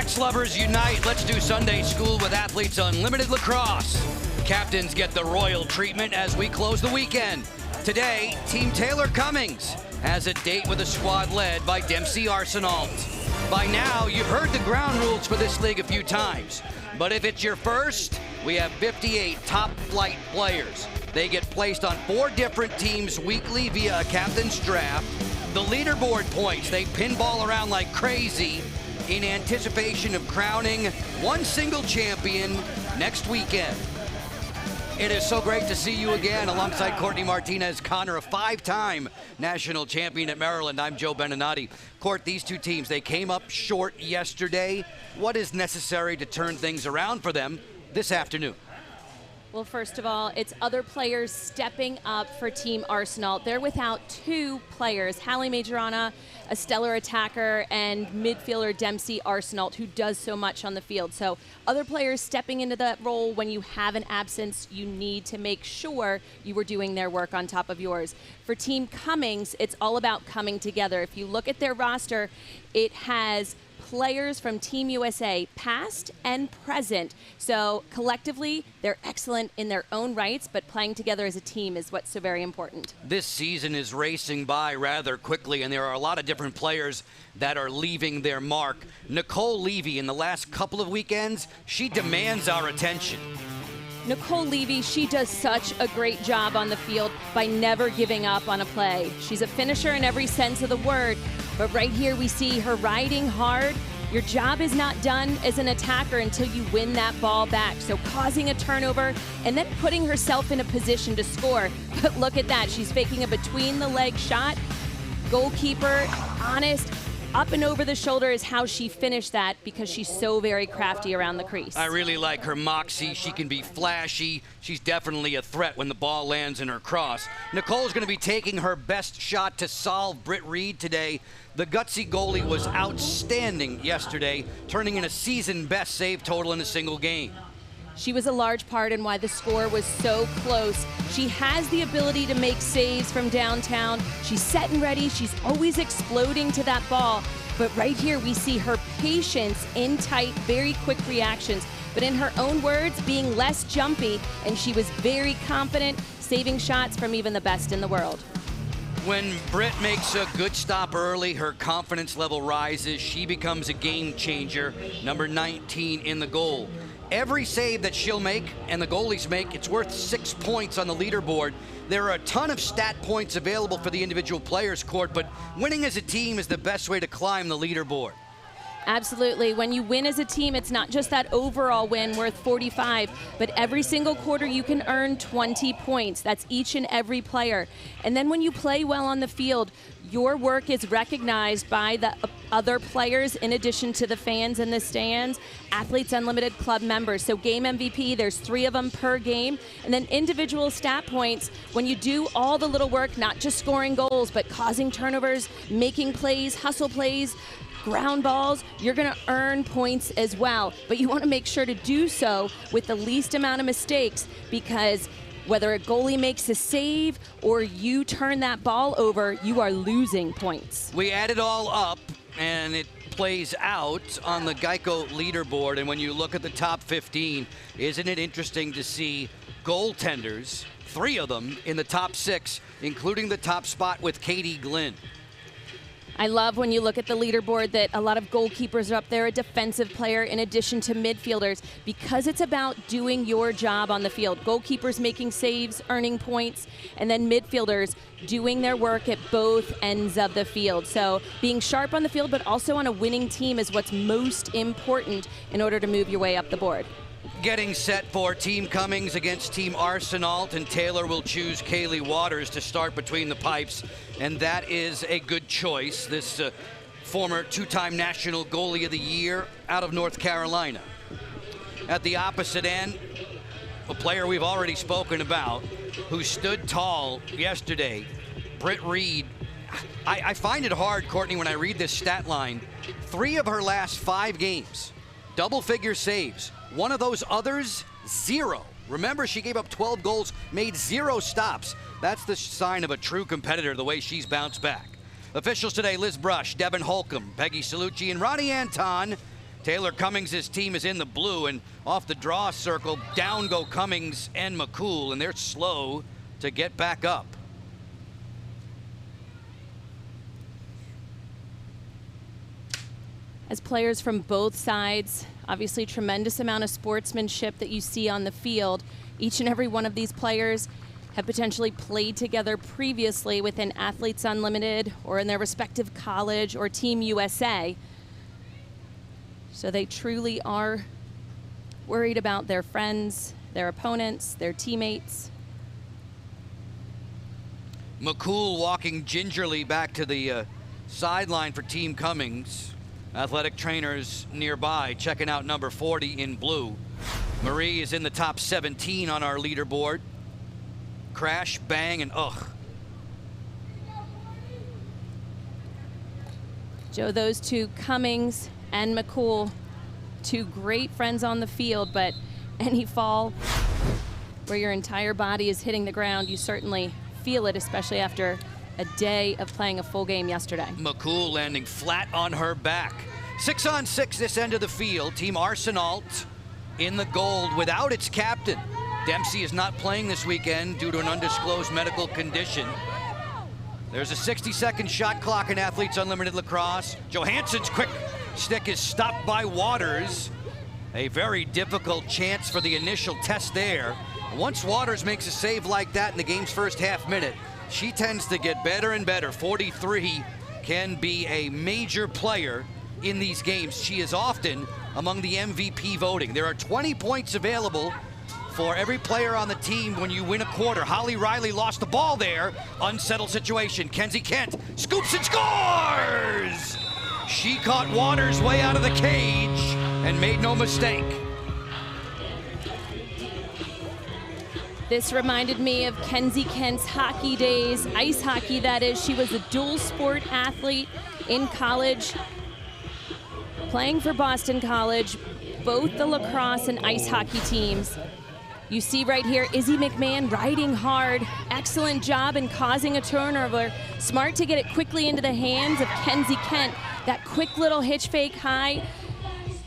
Lax lovers unite. Let's do Sunday school with Athletes Unlimited Lacrosse. Captains get the royal treatment as we close the weekend. Today, Team Taylor Cummings has a date with a squad led by Dempsey Arsenault. By now, you've heard the ground rules for this league a few times. But if it's your first, we have 58 top-flight players. They get placed on 4 different teams weekly via a captain's draft. The leaderboard points, they pinball around like crazy in anticipation of crowning one single champion next weekend. It is so great to see you again alongside Courtney Martinez Connor, a 5-time national champion at Maryland. I'm Joe Beninati. Court, these two teams, they came up short yesterday. What is necessary to turn things around for them this afternoon? Well, first of all, it's other players stepping up for Team Arsenault. They're without 2 players, Hallie Majorana, a stellar attacker, and midfielder Dempsey Arsenault, who does so much on the field. So other players stepping into that role. When you have an absence, you need to make sure you are doing their work on top of yours. For Team Cummings, it's all about coming together. If you look at their roster, it has players from Team USA, past and present. So collectively, they're excellent in their own rights, but playing together as a team is what's so very important. This season is racing by rather quickly, and there are a lot of different players that are leaving their mark. Nicole Levy, in the last couple of weekends, she demands our attention. Nicole Levy, she does such a great job on the field by never giving up on a play. She's a finisher in every sense of the word, but right here we see her riding hard. Your job is not done as an attacker until you win that ball back. So causing a turnover and then putting herself in a position to score. But look at that, she's faking a between the leg shot. Goalkeeper, honest, up and over the shoulder is how she finished that because she's so very crafty around the crease. I really like her moxie. She can be flashy. She's definitely a threat when the ball lands in her cross. Nicole's going to be taking her best shot to solve Britt Reed today. The gutsy goalie was outstanding yesterday, turning in a season best save total in a single game. She was a large part in why the score was so close. She has the ability to make saves from downtown. She's set and ready. She's always exploding to that ball. But right here, we see her patience in tight, very quick reactions. But in her own words, being less jumpy, and she was very confident, saving shots from even the best in the world. When Britt makes a good stop early, her confidence level rises. She becomes a game changer, number 19 in the goal. Every save that she'll make and the goalies make, it's worth 6 points on the leaderboard. There are a ton of stat points available for the individual players, Court, but winning as a team is the best way to climb the leaderboard. Absolutely. When you win as a team, it's not just that overall win worth 45, but every single quarter you can earn 20 points. That's each and every player. And then when you play well on the field, your work is recognized by the other players in addition to the fans in the stands, Athletes Unlimited Club members. So game MVP, there's 3 of them per game. And then individual stat points, when you do all the little work, not just scoring goals, but causing turnovers, making plays, hustle plays, ground balls, you're going to earn points as well. But you want to make sure to do so with the least amount of mistakes, because whether a goalie makes a save or you turn that ball over, you are losing points. We add it all up, and it plays out on the Geico leaderboard. And when you look at the top 15, isn't it interesting to see goaltenders, 3 of them in the top 6, including the top spot with Katie Glynn. I love when you look at the leaderboard that a lot of goalkeepers are up there, a defensive player in addition to midfielders, because it's about doing your job on the field. Goalkeepers making saves, earning points, and then midfielders doing their work at both ends of the field. So being sharp on the field, but also on a winning team is what's most important in order to move your way up the board. Getting set for Team Cummings against Team Arsenault, and Taylor will choose Kaylee Waters to start between the pipes, and that is a good choice. This former 2-time National Goalie of the Year out of North Carolina. At the opposite end, a player we've already spoken about who stood tall yesterday, Britt Reed. I find it hard, Courtney, when I read this stat line. 3 of her last 5 games, double-figure saves. One of those others, 0. Remember, she gave up 12 goals, made 0 stops. That's the sign of a true competitor, the way she's bounced back. Officials today, Liz Brush, Devin Holcomb, Peggy Salucci, and Ronnie Anton. Taylor Cummings' team is in the blue, and off the draw circle, down go Cummings and McCool, and they're slow to get back up. As players from both sides, obviously tremendous amount of sportsmanship that you see on the field. Each and every one of these players have potentially played together previously within Athletes Unlimited or in their respective college or Team USA. So they truly are worried about their friends, their opponents, their teammates. McCool walking gingerly back to the sideline for Team Cummings. Athletic trainers nearby checking out number 40 in blue. Marie is in the top 17 on our leaderboard. Crash, bang, and ugh. Joe, those two, Cummings and McCool, two great friends on the field, but any fall where your entire body is hitting the ground, you certainly feel it, especially after a day of playing a full game yesterday. McCool landing flat on her back. 6-on-6 this end of the field. Team Arsenal in the gold without its captain. Dempsey is not playing this weekend due to an undisclosed medical condition. There's a 60-second shot clock in Athletes Unlimited Lacrosse. Johansson's quick stick is stopped by Waters. A very difficult chance for the initial test there. Once Waters makes a save like that in the game's first half minute, she tends to get better and better. 43 can be a major player in these games. She is often among the MVP voting. There are 20 points available for every player on the team when you win a quarter. Holly Riley lost the ball there. Unsettled situation. Kenzie Kent scoops and scores! She caught Waters way out of the cage and made no mistake. This reminded me of Kenzie Kent's hockey days, ice hockey that is. She was a dual sport athlete in college, playing for Boston College, both the lacrosse and ice hockey teams. You see right here, Izzy McMahon riding hard. Excellent job in causing a turnover. Smart to get it quickly into the hands of Kenzie Kent. That quick little hitch fake high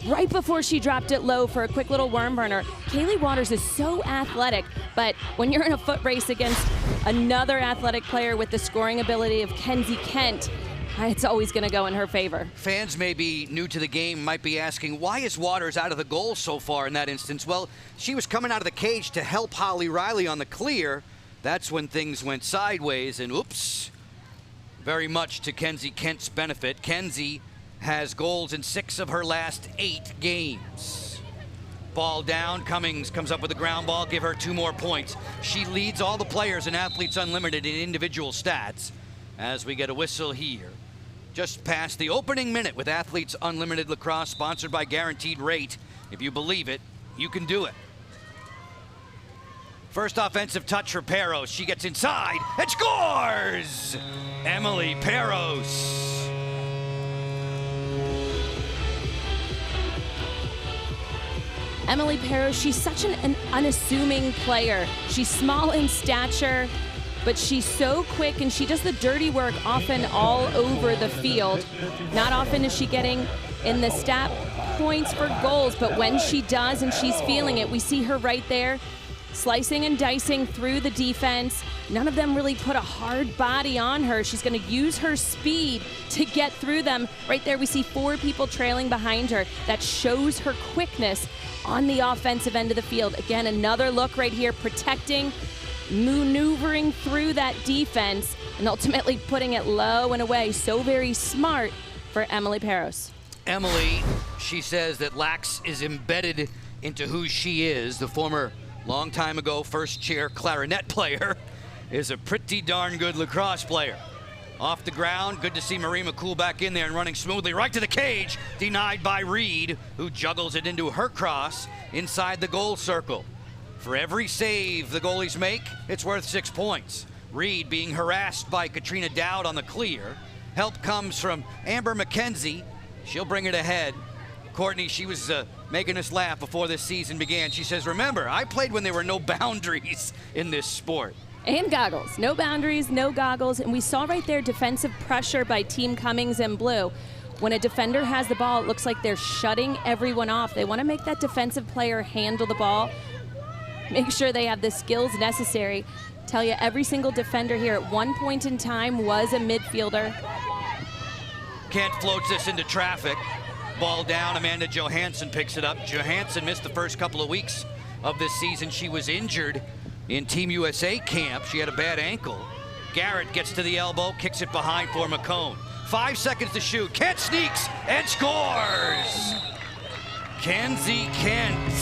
right before she dropped it low for a quick little worm burner. Kaylee Waters is so athletic, but when you're in a foot race against another athletic player with the scoring ability of Kenzie Kent, it's always going to go in her favor. Fans may be new to the game, might be asking, why is Waters out of the goal so far in that instance? Well, she was coming out of the cage to help Holly Riley on the clear. That's when things went sideways, and oops, very much to Kenzie Kent's benefit. Kenzie has goals in 6 of her last 8 games. Ball down, Cummings comes up with a ground ball, give her 2 more points. She leads all the players in Athletes Unlimited in individual stats as we get a whistle here. Just past the opening minute with Athletes Unlimited Lacrosse, sponsored by Guaranteed Rate. If you believe it, you can do it. First offensive touch for Peros. She gets inside and scores! Emily Peros. Emily Peros, she's such an unassuming player. She's small in stature, but she's so quick, and she does the dirty work often all over the field. Not often is she getting in the stat points for goals, but when she does and she's feeling it, we see her right there slicing and dicing through the defense. None of them really put a hard body on her. She's going to use her speed to get through them. Right there we see 4 people trailing behind her. That shows her quickness on the offensive end of the field. Again, another look right here, protecting, maneuvering through that defense, and ultimately putting it low and away. So very smart for Emily Peros. Emily, she says that Lax is embedded into who she is. The former long time ago first chair clarinet player is a pretty darn good lacrosse player. Off the ground, good to see Marie McCool back in there and running smoothly right to the cage, denied by Reed, who juggles it into her cross inside the goal circle. For every save the goalies make, it's worth 6 points. Reed being harassed by Katrina Dowd on the clear. Help comes from Amber McKenzie. She'll bring it ahead. Courtney, she was making us laugh before this season began. She says, remember, I played when there were no boundaries in this sport. And goggles. No boundaries, no goggles. And we saw right there defensive pressure by Team Cummings and Blue. When a defender has the ball, it looks like they're shutting everyone off. They want to make that defensive player handle the ball, make sure they have the skills necessary. Tell you, every single defender here at one point in time was a midfielder. Kent floats this into traffic. Ball down, Amanda Johansson picks it up. Johansson missed the first couple of weeks of this season. She was injured in Team USA camp. She had a bad ankle. Garrett gets to the elbow, kicks it behind for McCone. 5 seconds to shoot. Kent sneaks and scores! Kenzie Kent.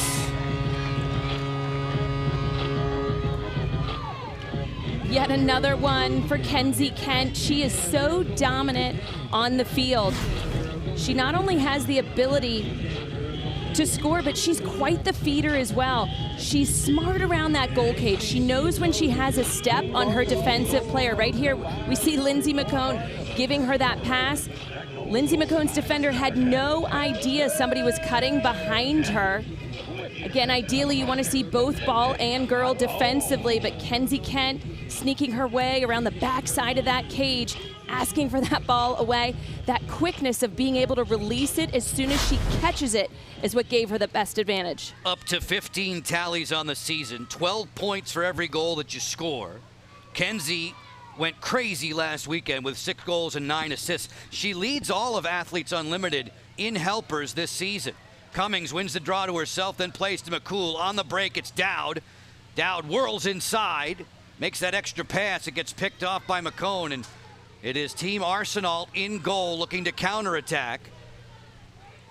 Yet another one for Kenzie Kent. She is so dominant on the field. She not only has the ability to score, but she's quite the feeder as well. She's smart around that goal cage. She knows when she has a step on her defensive player. Right here, we see Lindsay McCone giving her that pass. Lindsay McCone's defender had no idea somebody was cutting behind her. Again, ideally, you want to see both ball and girl defensively, but Kenzie Kent sneaking her way around the backside of that cage, asking for that ball away. That quickness of being able to release it as soon as she catches it is what gave her the best advantage. Up to 15 tallies on the season, 12 points for every goal that you score. Kenzie went crazy last weekend with 6 goals and 9 assists. She leads all of Athletes Unlimited in helpers this season. Cummings wins the draw to herself, then plays to McCool. On the break, it's Dowd. Dowd whirls inside, makes that extra pass. It gets picked off by McCone, and it is Team Arsenal in goal looking to counterattack.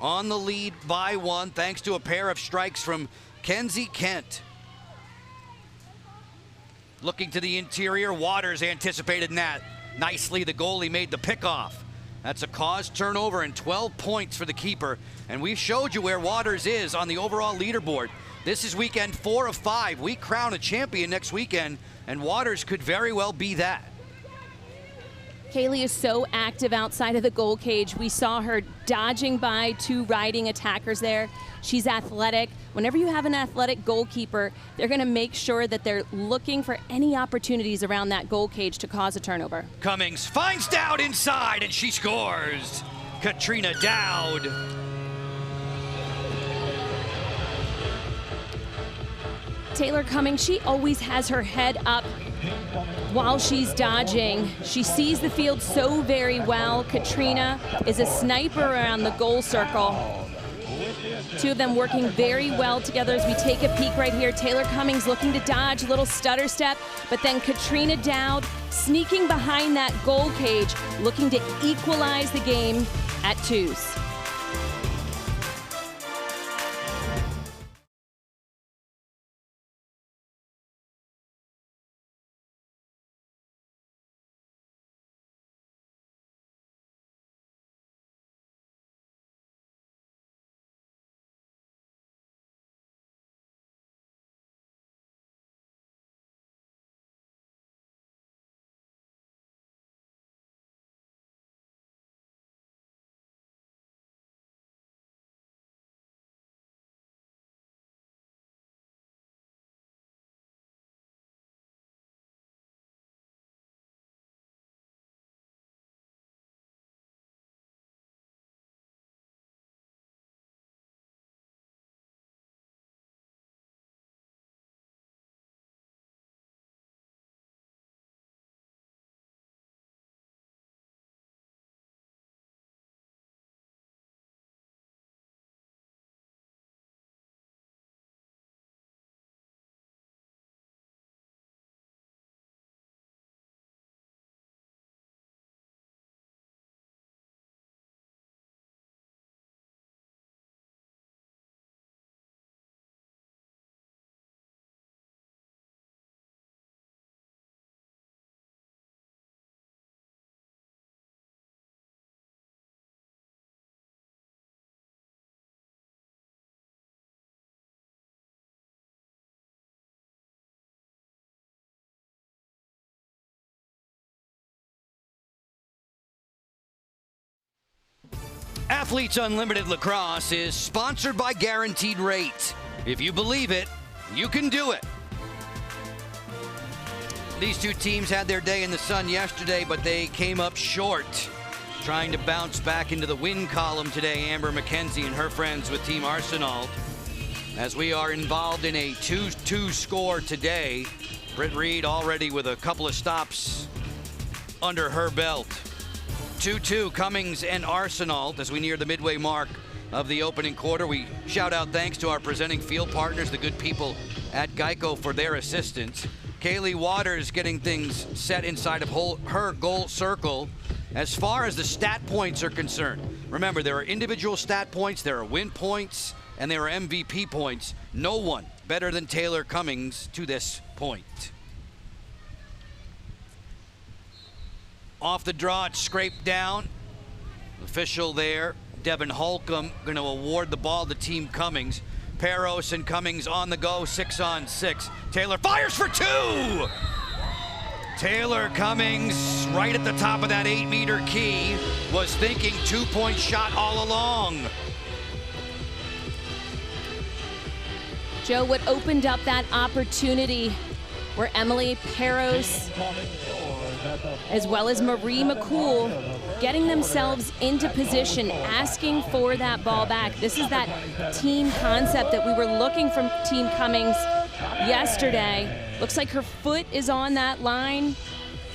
On the lead by 1, thanks to a pair of strikes from Kenzie Kent. Looking to the interior, Waters anticipated that nicely. The goalie made the pickoff. That's a caused turnover and 12 points for the keeper. And we showed you where Waters is on the overall leaderboard. This is weekend 4 of 5. We crown a champion next weekend, and Waters could very well be that. Kaylee is so active outside of the goal cage. We saw her dodging by 2 riding attackers there. She's athletic. Whenever you have an athletic goalkeeper, they're going to make sure that they're looking for any opportunities around that goal cage to cause a turnover. Cummings finds Dowd inside, and she scores. Katrina Dowd. Taylor Cummings, she always has her head up while she's dodging. She sees the field so very well. Katrina is a sniper around the goal circle. 2 of them working very well together as we take a peek right here. Taylor Cummings looking to dodge, a little stutter step, but then Katrina Dowd sneaking behind that goal cage, looking to equalize the game at 2s. Athletes Unlimited Lacrosse is sponsored by Guaranteed Rate. If you believe it, you can do it. These 2 teams had their day in the sun yesterday, but they came up short. trying to bounce back into the win column today, Amber McKenzie and her friends with Team Arsenal. As we are involved in a 2-2 score today, Britt Reed already with a couple of stops under her belt. 2-2 Cummings and Arsenal as we near the midway mark of the opening quarter. We shout out thanks to our presenting field partners, the good people at Geico, for their assistance. Kaylee Waters getting things set inside of her goal circle. As far as the stat points are concerned, remember, there are individual stat points, there are win points, and there are MVP points. No one better than Taylor Cummings to this point. Off the draw, it's scraped down. Official there, Devin Holcomb, going to award the ball to Team Cummings. Peros and Cummings on the go, 6-on-6. Taylor fires for 2! Taylor Cummings, right at the top of that 8-meter key, was thinking 2-point shot all along. Joe, what opened up that opportunity were Emily Peros as well as Marie McCool getting themselves into position, asking for that ball back. This is that team concept that we were looking from Team Cummings yesterday. Looks like her foot is on that line,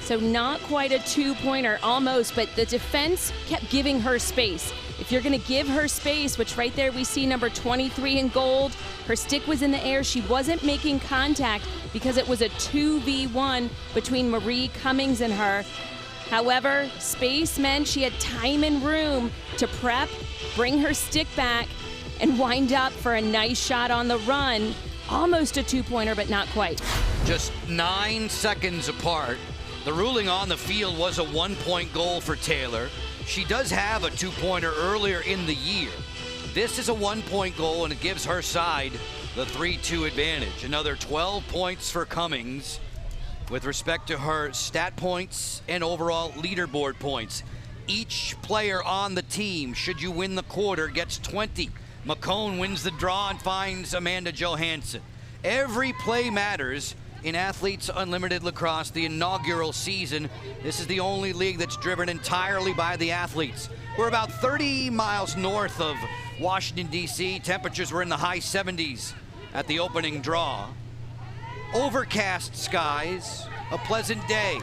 so not quite a 2-pointer, almost, but the defense kept giving her space. If you're gonna give her space, which right there we see number 23 in gold, her stick was in the air, she wasn't making contact because it was a 2v1 between Marie Cummings and her. However, space meant she had time and room to prep, bring her stick back, and wind up for a nice shot on the run. Almost a 2-pointer, but not quite. Just 9 seconds apart. The ruling on the field was a 1-point goal for Taylor. She does have a 2-pointer earlier in the year. This is a 1-point goal, and it gives her side the 3-2 advantage. Another 12 points for Cummings with respect to her stat points and overall leaderboard points. Each player on the team, should you win the quarter, gets 20. McCone wins the draw and finds Amanda Johansson. Every play matters in Athletes Unlimited Lacrosse, the inaugural season. This is the only league that's driven entirely by the athletes. We're about 30 miles north of Washington, D.C. Temperatures were in the high 70s at the opening draw. Overcast skies, a pleasant day.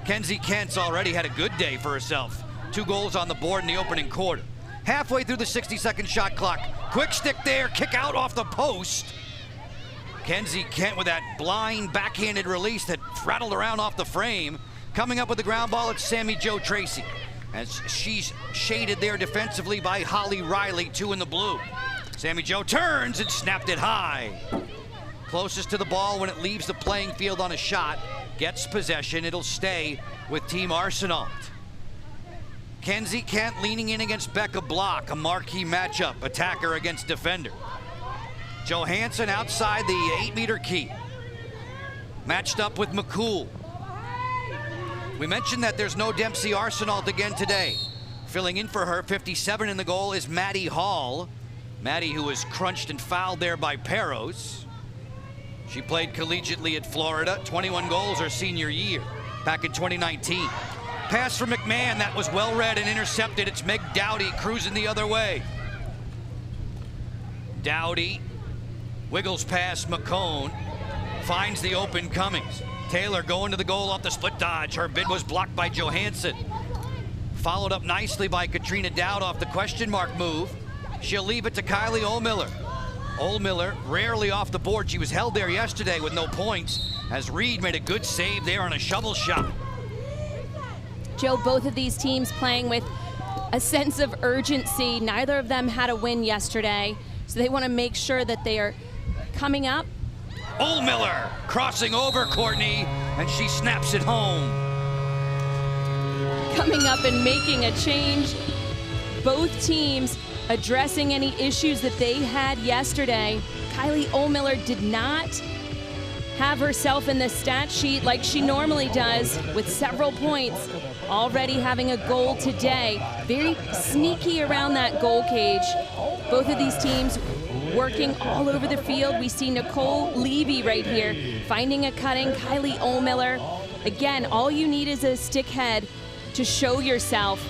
Kenzie Kent's already had a good day for herself. 2 goals on the board in the opening quarter. Halfway through the 60-second shot clock. Quick stick there, kick out off the post. Kenzie Kent with that blind backhanded release that rattled around off the frame. Coming up with the ground ball, it's Sammy Jo Tracy, as she's shaded there defensively by Holly Riley, 2 in the blue. Sammy Jo turns and snapped it high. Closest to the ball when it leaves the playing field on a shot, gets possession. It'll stay with Team Arsenal. Kenzie Kent leaning in against Becca Block, a marquee matchup, attacker against defender. Johansson outside the 8-meter key, matched up with McCool. We mentioned that there's no Dempsey Arsenault again today. Filling in for her, 57 in the goal, is Maddie Hall. Maddie, who was crunched and fouled there by Peros. She played collegiately at Florida, 21 goals her senior year, back in 2019. Pass from McMahon, that was well read and intercepted. It's Meg Dowdy cruising the other way. Dowdy wiggles past McCone, finds the open Cummings. Taylor going to the goal off the split dodge. Her bid was blocked by Johansson. Followed up nicely by Katrina Dowd off the question mark move. She'll leave it to Kylie Ohlmiller. Ohlmiller rarely off the board. She was held there yesterday with no points, as Reed made a good save there on a shovel shot. Joe, both of these teams playing with a sense of urgency. Neither of them had a win yesterday, so they want to make sure that they are coming up. Ohlmiller crossing over Courtney, and she snaps it home. Coming up and making a change. Both teams addressing any issues that they had yesterday. Kylie Ohlmiller did not have herself in the stat sheet like she normally does, with several points, already having a goal today. Very sneaky around that goal cage. Both of these teams working all over the field. We see Nicole Levy right here, finding a cutting. Kylie Ohlmiller. Again, all you need is a stick head to show yourself.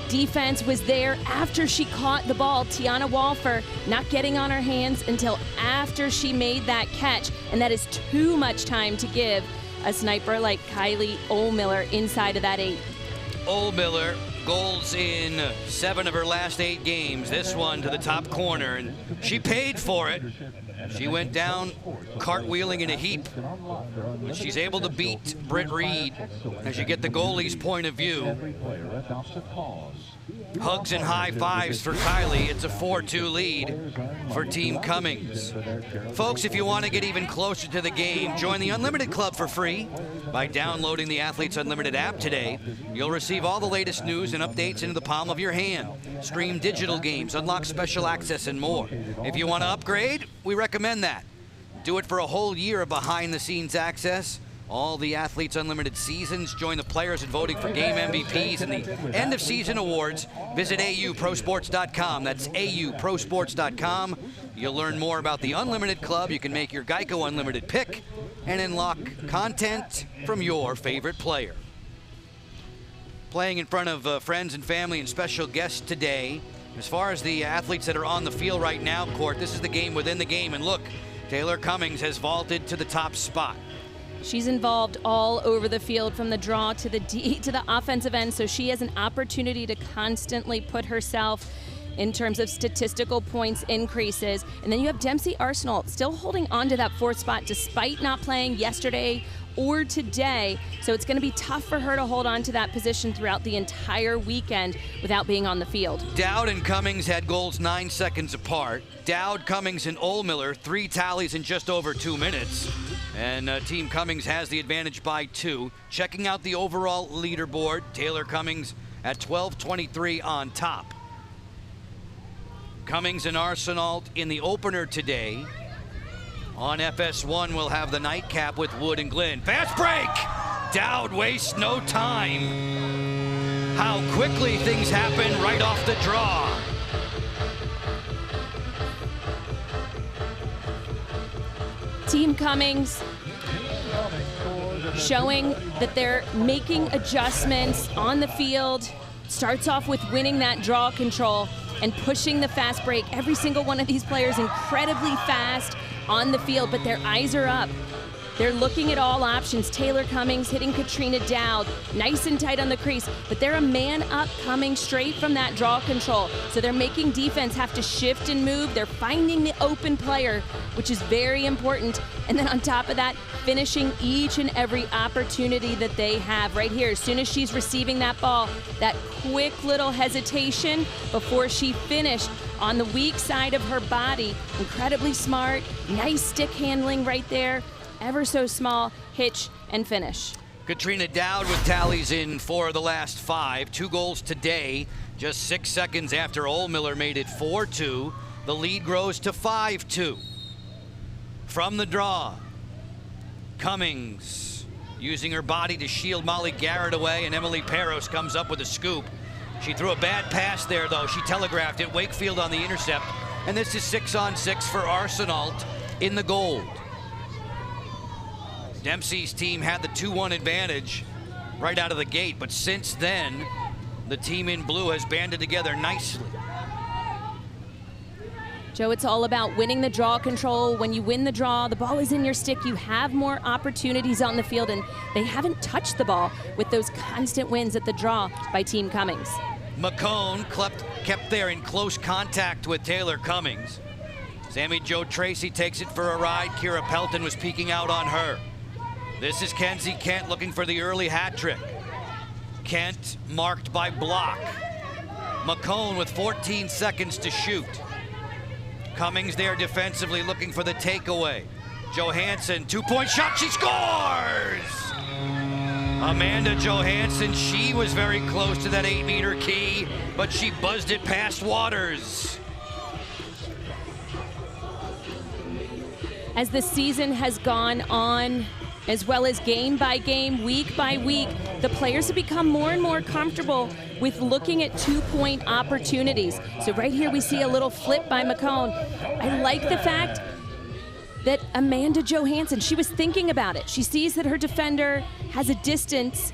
Defense was there after she caught the ball. Tiana Walfer not getting on her hands until after she made that catch, and that is too much time to give a sniper like Kylie Ohlmiller inside of that 8. Ohlmiller, goals in 7 of her last 8 games. This one to the top corner, and she paid for it. She went down cartwheeling in a heap. She's able to beat Britt Reed as you get the goalie's point of view. Hugs and high fives for Kylie. It's a 4-2 lead for Team Cummings. Folks, if you want to get even closer to the game, join the Unlimited Club for free by downloading the Athletes Unlimited app today. You'll receive all the latest news and updates into the palm of your hand. Stream digital games, unlock special access, and more. If you want to upgrade, we recommend that. Do it for a whole year of behind-the-scenes access. All the Athletes Unlimited seasons. Join the players in voting for game MVPs and the end-of-season awards. Visit auprosports.com. That's auprosports.com. You'll learn more about the Unlimited Club. You can make your Geico Unlimited pick and unlock content from your favorite player. Playing in front of friends and family and special guests today. As far as the athletes that are on the field right now, Court, this is the game within the game. And look, Taylor Cummings has vaulted to the top spot. She's involved all over the field, from the draw to the D to the offensive end, so she has an opportunity to constantly put herself in terms of statistical points increases. And then you have Dempsey Arsenal still holding on to that 4th spot despite not playing yesterday or today. So it's going to be tough for her to hold on to that position throughout the entire weekend without being on the field. Dowd and Cummings had goals 9 seconds apart. Dowd, Cummings, and Ohlmiller, 3 tallies in just over 2 minutes. And Team Cummings has the advantage by 2. Checking out the overall leaderboard, Taylor Cummings at 12:23 on top. Cummings and Arsenault in the opener today. On FS1, we'll have the nightcap with Wood and Glynn. Fast break! Dowd wastes no time. How quickly things happen right off the draw. Team Cummings showing that they're making adjustments on the field. Starts off with winning that draw control and pushing the fast break. Every single one of these players incredibly fast on the field, but their eyes are up. They're looking at all options. Taylor Cummings hitting Katrina Dowd, nice and tight on the crease, but they're a man up coming straight from that draw control. So they're making defense have to shift and move. They're finding the open player, which is very important. And then on top of that, finishing each and every opportunity that they have right here. As soon as she's receiving that ball, that quick little hesitation before she finished on the weak side of her body. Incredibly smart, nice stick handling right there. Ever so small hitch and finish. Katrina Dowd with tallies in 4 of the last 5. 2 goals today, just 6 seconds after Ohlmiller made it 4-2. The lead grows to 5-2. From the draw, Cummings using her body to shield Molly Garrett away, and Emily Peros comes up with a scoop. She threw a bad pass there, though. She telegraphed it. Wakefield on the intercept. And this is 6-on-6 for Arsenault in the gold. Dempsey's team had the 2-1 advantage right out of the gate, but since then, the team in blue has banded together nicely. Joe, it's all about winning the draw control. When you win the draw, the ball is in your stick. You have more opportunities on the field, and they haven't touched the ball with those constant wins at the draw by Team Cummings. McCone kept there in close contact with Taylor Cummings. Sammy Jo Tracy takes it for a ride. Kira Pelton was peeking out on her. This is Kenzie Kent looking for the early hat trick. Kent marked by block. McCone with 14 seconds to shoot. Cummings there defensively looking for the takeaway. Johansson, 2-point shot, she scores! Amanda Johansson, she was very close to that 8-meter key, but she buzzed it past Waters. As the season has gone on, as well as game by game, week by week, the players have become more and more comfortable with looking at 2-point opportunities. So right here we see a little flip by McCone. I like the fact that Amanda Johansson, she was thinking about it. She sees that her defender has a distance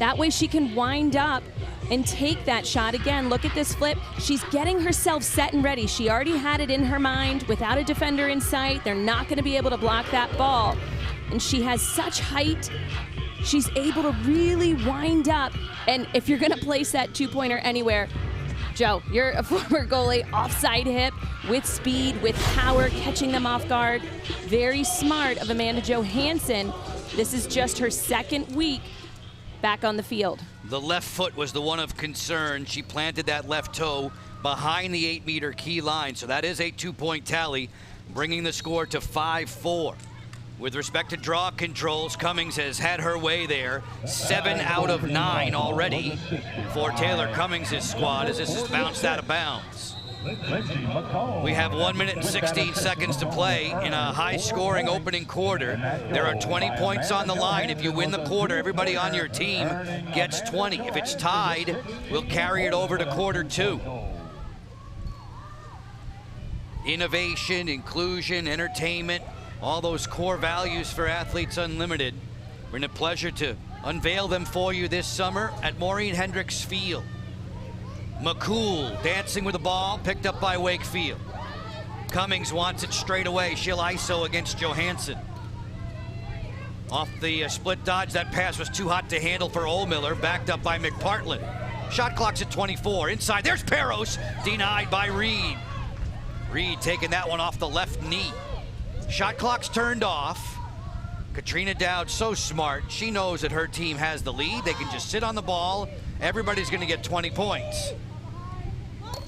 That way she can wind up and take that shot. Again, look at this flip. She's getting herself set and ready. She already had it in her mind. Without a defender in sight, they're not going to be able to block that ball. And she has such height. She's able to really wind up. And if you're going to place that two-pointer anywhere, Joe, you're a former goalie, offside hip, with speed, with power, catching them off guard. Very smart of Amanda Johansson. This is just her second week back on the field. The left foot was the one of concern. She planted that left toe behind the 8-meter key line, so that is a 2-point tally, bringing the score to 5-4. With respect to draw controls, Cummings has had her way there. 7 out of 9 already for Taylor Cummings' squad as this has bounced out of bounds. We have 1 minute and 16 seconds to play in a high-scoring opening quarter. There are 20 points on the line. If you win the quarter, everybody on your team gets 20. If it's tied, we'll carry it over to quarter 2. Innovation, inclusion, entertainment, all those core values for Athletes Unlimited. We're in a pleasure to unveil them for you this summer at Maureen Hendricks Field. McCool dancing with the ball, picked up by Wakefield. Cummings wants it straight away. She'll ISO against Johansson. Off the split dodge, that pass was too hot to handle for Ohlmiller, backed up by McPartland. Shot clock's at 24. Inside, there's Peros, denied by Reed. Reed taking that one off the left knee. Shot clock's turned off. Katrina Dowd, so smart. She knows that her team has the lead. They can just sit on the ball. Everybody's going to get 20 points.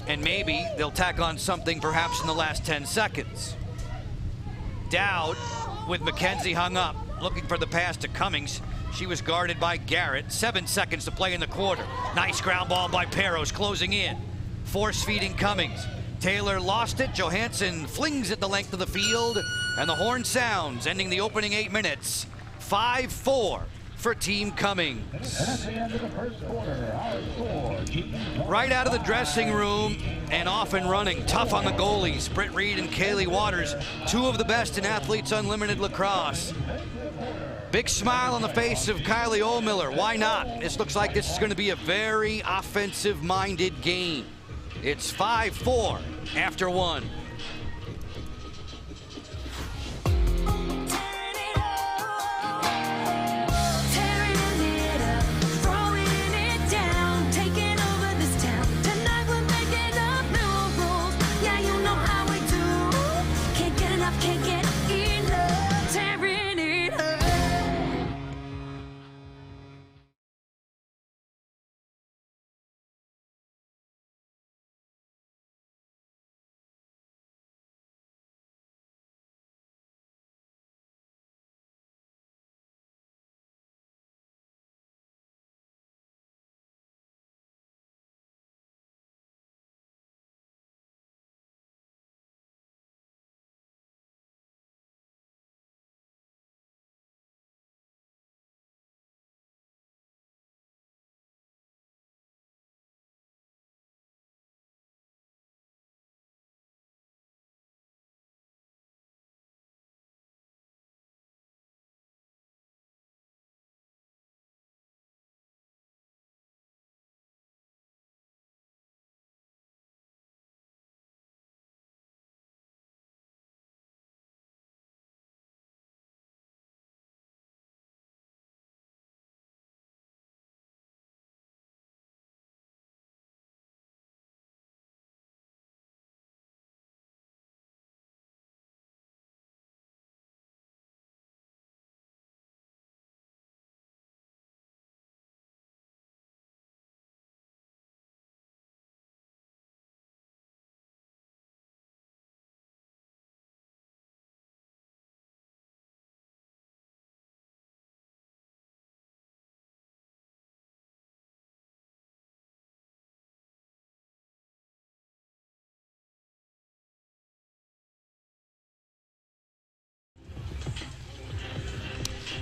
And maybe they'll tack on something perhaps in the last 10 seconds. Dowd with McKenzie hung up, looking for the pass to Cummings. She was guarded by Garrett. 7 seconds to play in the quarter. Nice ground ball by Peros, closing in. Force-feeding Cummings. Taylor lost it. Johansson flings it the length of the field. And the horn sounds, ending the opening 8 minutes. 5-4 for Team Cummings. Right out of the dressing room and off and running. Tough on the goalies. Britt Reed and Kaylee Waters, 2 of the best in Athletes Unlimited Lacrosse. Big smile on the face of Kylie Ohlmiller. Why not? This looks like this is going to be a very offensive-minded game. It's 5-4 after 1.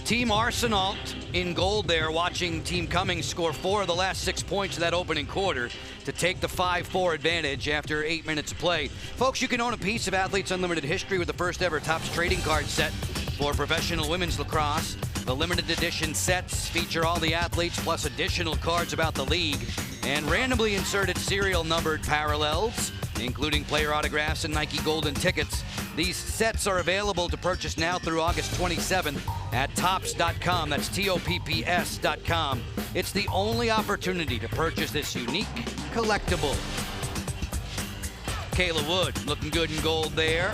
Team Arsenault in gold there, watching Team Cummings score 4 of the last 6 points of that opening quarter to take the 5-4 advantage after 8 minutes of play. Folks, you can own a piece of Athletes Unlimited history with the first ever Topps trading card set for professional women's lacrosse. The limited edition sets feature all the athletes plus additional cards about the league and randomly inserted serial numbered parallels, including player autographs and Nike Golden tickets. These sets are available to purchase now through August 27th at Topps.com. That's TOPPS.com. It's the only opportunity to purchase this unique collectible. Kayla Wood looking good in gold there.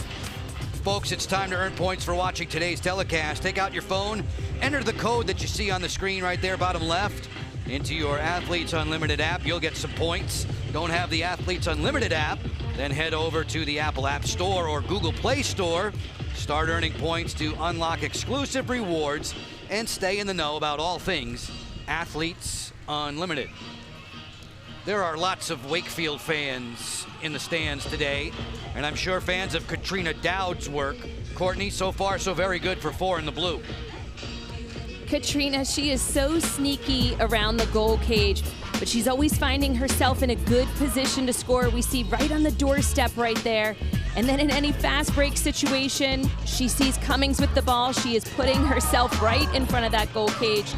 Folks, it's time to earn points for watching today's telecast. Take out your phone, enter the code that you see on the screen right there, bottom left, into your Athletes Unlimited app. You'll get some points. Don't have the Athletes Unlimited app? Then head over to the Apple App Store or Google Play Store. Start earning points to unlock exclusive rewards and stay in the know about all things Athletes Unlimited. There are lots of Wakefield fans in the stands today, and I'm sure fans of Katrina Dowd's work. Courtney, so far so very good for 4 in the blue. Katrina, she is so sneaky around the goal cage, but she's always finding herself in a good position to score. We see right on the doorstep right there. And then in any fast break situation, she sees Cummings with the ball. She is putting herself right in front of that goal cage.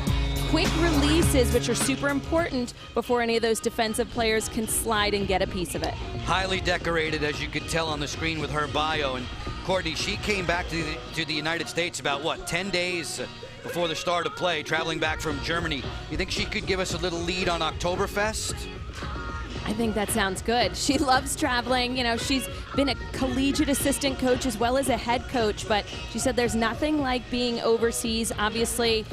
Quick releases, which are super important before any of those defensive players can slide and get a piece of it. Highly decorated, as you could tell on the screen with her bio. And Courtney, she came back to the United States about, what, 10 days before the start of play, traveling back from Germany. You think she could give us a little lead on Oktoberfest? I think that sounds good. She loves traveling. You know, she's been a collegiate assistant coach as well as a head coach, but she said there's nothing like being overseas. Obviously,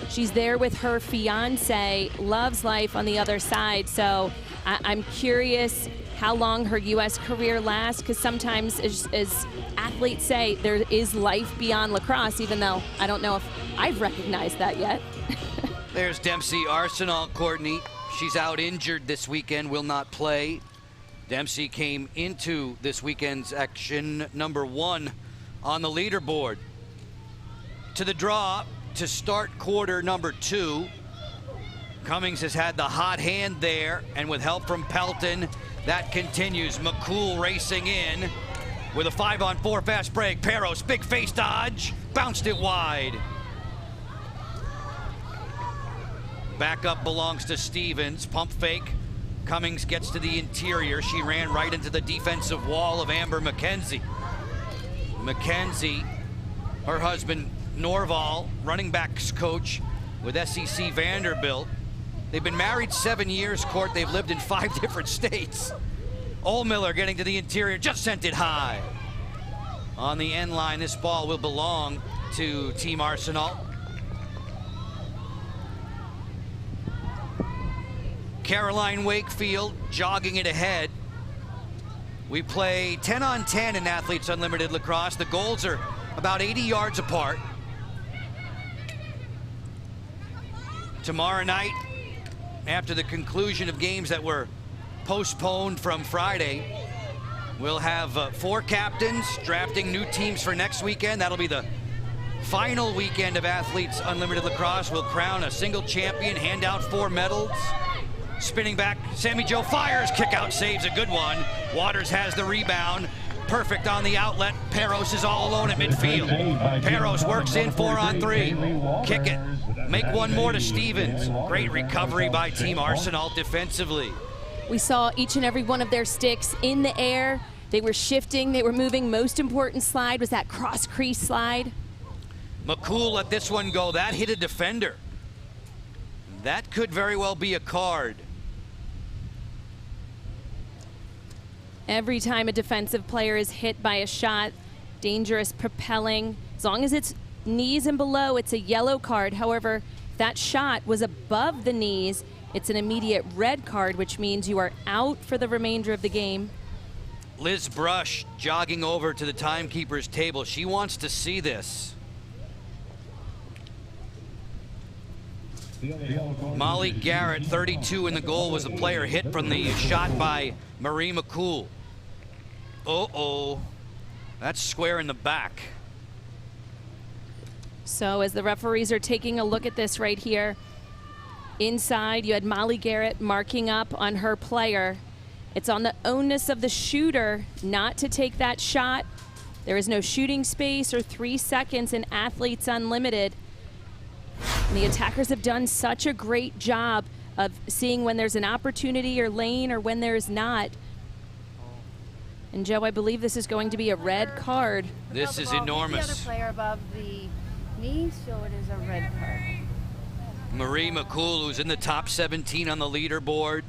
she's there with her fiance, loves life on the other side. So I'm curious how long her U.S. career lasts, because sometimes, as athletes say, there is life beyond lacrosse, even though I don't know if I've recognized that yet. There's Dempsey Arsenal, Courtney. She's out injured this weekend, will not play. Dempsey came into this weekend's action number 1 on the leaderboard. To the draw to start quarter number 2. Cummings has had the hot hand there, and with help from Pelton, that continues. McCool racing in with a 5-on-4 fast break. Peros, big face dodge, bounced it wide. Backup belongs to Stevens. Pump fake. Cummings gets to the interior. She ran right into the defensive wall of Amber McKenzie. McKenzie, her husband Norval, running backs coach with SEC Vanderbilt. They've been married 7 years, Court. They've lived in 5 different states. Oldmiller getting to the interior, just sent it high. On the end line, this ball will belong to Team Arsenal. Caroline Wakefield jogging it ahead. We play 10-on-10 in Athletes Unlimited Lacrosse. The goals are about 80 yards apart. Tomorrow night, after the conclusion of games that were postponed from Friday, we'll have 4 captains drafting new teams for next weekend. That'll be the final weekend of Athletes Unlimited Lacrosse. We'll crown a single champion, hand out 4 medals. Spinning back, Sammy Jo fires, kick out, saves a good one. Waters has the rebound. Perfect on the outlet. Peros is all alone at midfield. Peros works in 4-on-3. Kick it. Make one more to Stevens. Great recovery by Team Arsenal defensively. We saw each and every one of their sticks in the air. They were shifting, they were moving. Most important slide was that cross crease slide. McCool let this one go. That hit a defender. That could very well be a card. Every time a defensive player is hit by a shot, dangerous, propelling, as long as it's knees and below, it's a yellow card. However, if that shot was above the knees, it's an immediate red card, which means you are out for the remainder of the game. Liz Brush jogging over to the timekeeper's table. She wants to see this. Molly Garrett, 32 in the goal, was the player hit from the shot by Marie McCool. Uh-oh. That's square in the back. So as the referees are taking a look at this right here, inside you had Molly Garrett marking up on her player. It's on the onus of the shooter not to take that shot. There is no shooting space or 3 seconds in Athletes Unlimited. And the attackers have done such a great job of seeing when there's an opportunity or lane or when there's not. And Joe, I believe this is going to be a red card. This is enormous. The other player above the knee, so it is a red card. Marie McCool, who's in the top 17 on the leaderboard.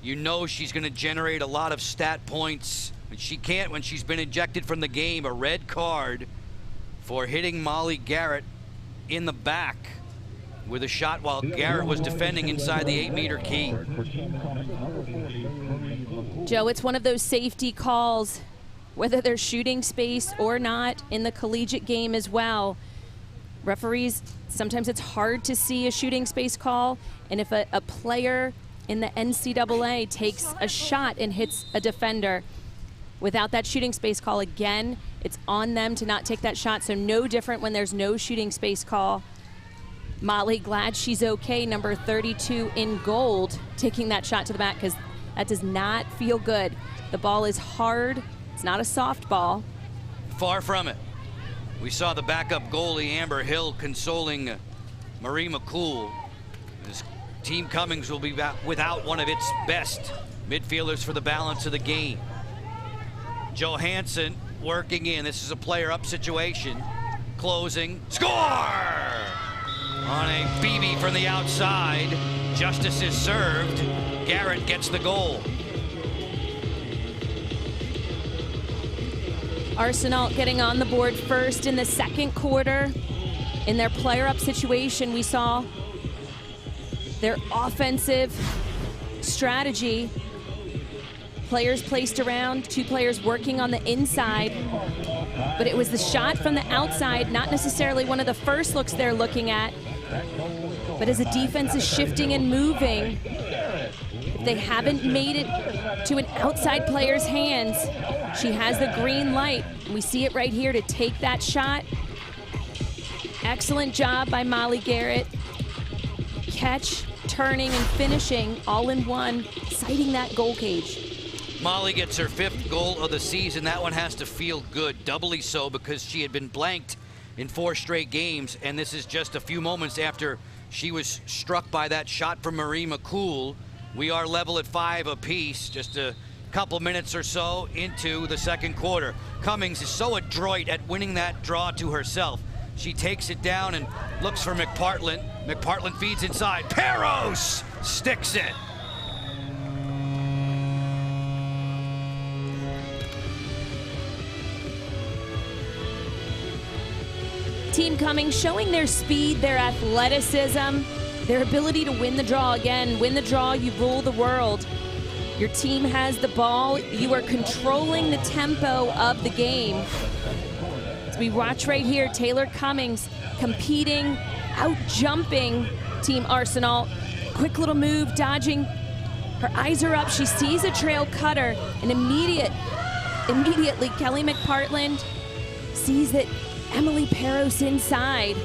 You know she's going to generate a lot of stat points, but she can't when she's been ejected from the game. A red card for hitting Molly Garrett in the back with a shot while Garrett was defending inside the 8-meter key. Joe, it's one of those safety calls, whether there's shooting space or not in the collegiate game as well. Referees, sometimes it's hard to see a shooting space call, and if a player in the NCAA takes a shot and hits a defender without that shooting space call, again, it's on them to not take that shot. So no different when there's no shooting space call. Molly, glad she's okay, number 32 in gold, taking that shot to the back, because that does not feel good. The ball is hard. It's not a soft ball. Far from it. We saw the backup goalie, Amber Hill, consoling Marie McCool. This Team Cummings will be without one of its best midfielders for the balance of the game. Johansson working in. This is a player-up situation. Closing. Score! On a BB from the outside. Justice is served. Garrett gets the goal. Arsenal getting on the board first in the second quarter. In their player-up situation, we saw their offensive strategy. Players placed around, 2 players working on the inside. But it was the shot from the outside, not necessarily one of the first looks they're looking at. But as the defense is shifting and moving, if they haven't made it to an outside player's hands, she has the green light. And we see it right here to take that shot. Excellent job by Molly Garrett. Catch, turning, and finishing all in one, sighting that goal cage. Molly gets her 5th goal of the season. That one has to feel good, doubly so because she had been blanked in 4 straight games, and this is just a few moments after she was struck by that shot from Marie McCool. We are level at 5 apiece, just a couple minutes or so into the second quarter. Cummings is so adroit at winning that draw to herself. She takes it down and looks for McPartland. McPartland feeds inside. Peros sticks it. Team Cummings showing their speed, their athleticism, their ability to win the draw. Again, win the draw, you rule the world. Your team has the ball. You are controlling the tempo of the game. As we watch right here, Taylor Cummings competing, out-jumping Team Arsenal. Quick little move, dodging. Her eyes are up. She sees a trail cutter, and immediately Kelly McPartland sees that Emily Peros inside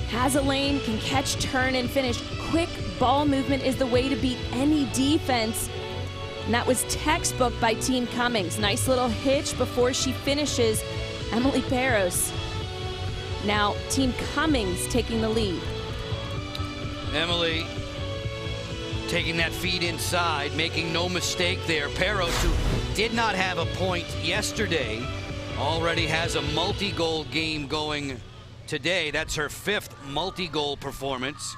has a lane, can catch, turn, and finish. Quick ball movement is the way to beat any defense. And that was textbook by Team Cummings. Nice little hitch before she finishes Emily Peros. Now Team Cummings taking the lead. Emily taking that feed inside, making no mistake there. Peros, who did not have a point yesterday, already has a multi-goal game going today. That's her 5th multi-goal performance.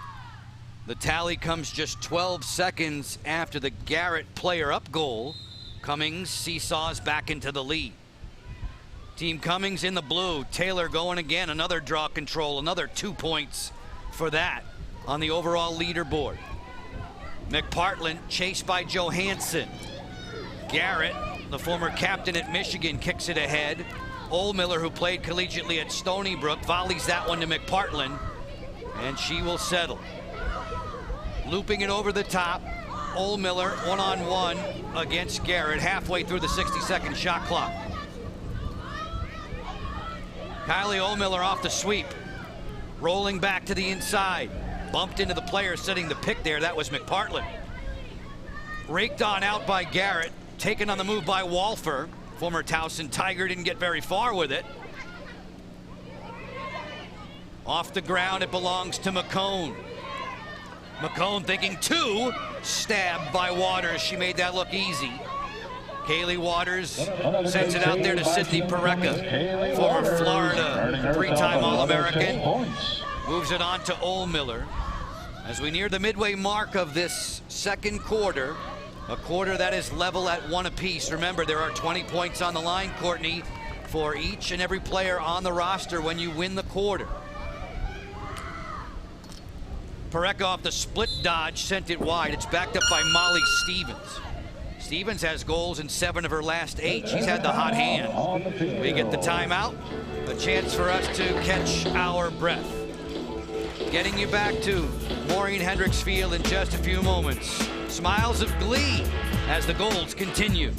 The tally comes just 12 seconds after the Garrett player-up goal. Cummings seesaws back into the lead. Team Cummings in the blue. Taylor going again, another draw control, another 2 points for that on the overall leaderboard. McPartland chased by Johansson. Garrett, the former captain at Michigan, kicks it ahead. Ohlmiller, who played collegiately at Stony Brook, volleys that one to McPartland, and she will settle. Looping it over the top. Ohlmiller one-on-one against Garrett halfway through the 60-second shot clock. Kylie Ohlmiller off the sweep. Rolling back to the inside. Bumped into the player setting the pick there. That was McPartland. Raked on out by Garrett. Taken on the move by Walfer. Former Towson Tiger didn't get very far with it. Off the ground, it belongs to McCone. McCone thinking two, stabbed by Waters. She made that look easy. Kaylee Waters sends it out there to Sydney Parecka, former Florida three-time All-American. Moves it on to Ohlmiller. As we near the midway mark of this second quarter, a quarter that is level at 1 apiece. Remember, there are 20 points on the line, Courtney, for each and every player on the roster when you win the quarter. Parecka off the split dodge, sent it wide. It's backed up by Molly Stevens. Stevens has goals in 7 of her last 8. She's had the hot hand. We get the timeout. A chance for us to catch our breath. Getting you back to Maureen Hendricks Field in just a few moments. Smiles of glee as the goals continue.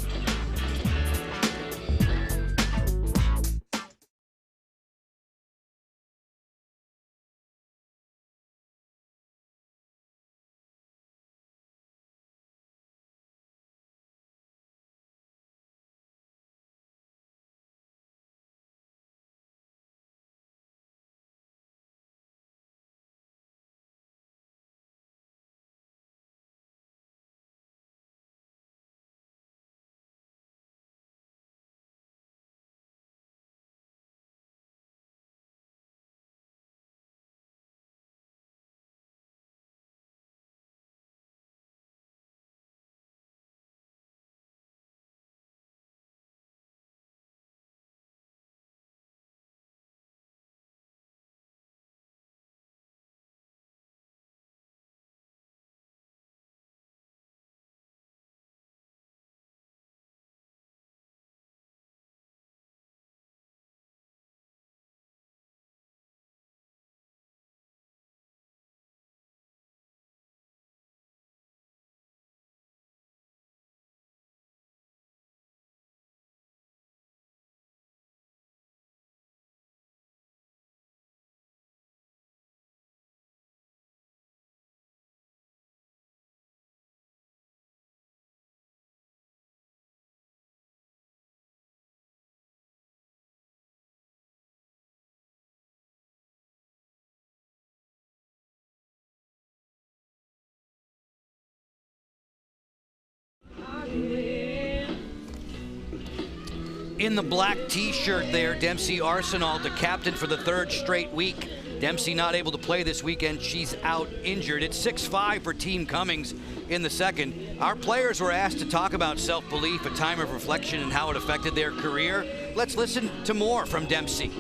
In the black t-shirt there, Dempsey Arsenault, the captain for the 3rd straight week. Dempsey not able to play this weekend. She's out injured. It's 6-5 for Team Cummings in the second. Our players were asked to talk about self-belief, a time of reflection, and how it affected their career. Let's listen to more from Dempsey.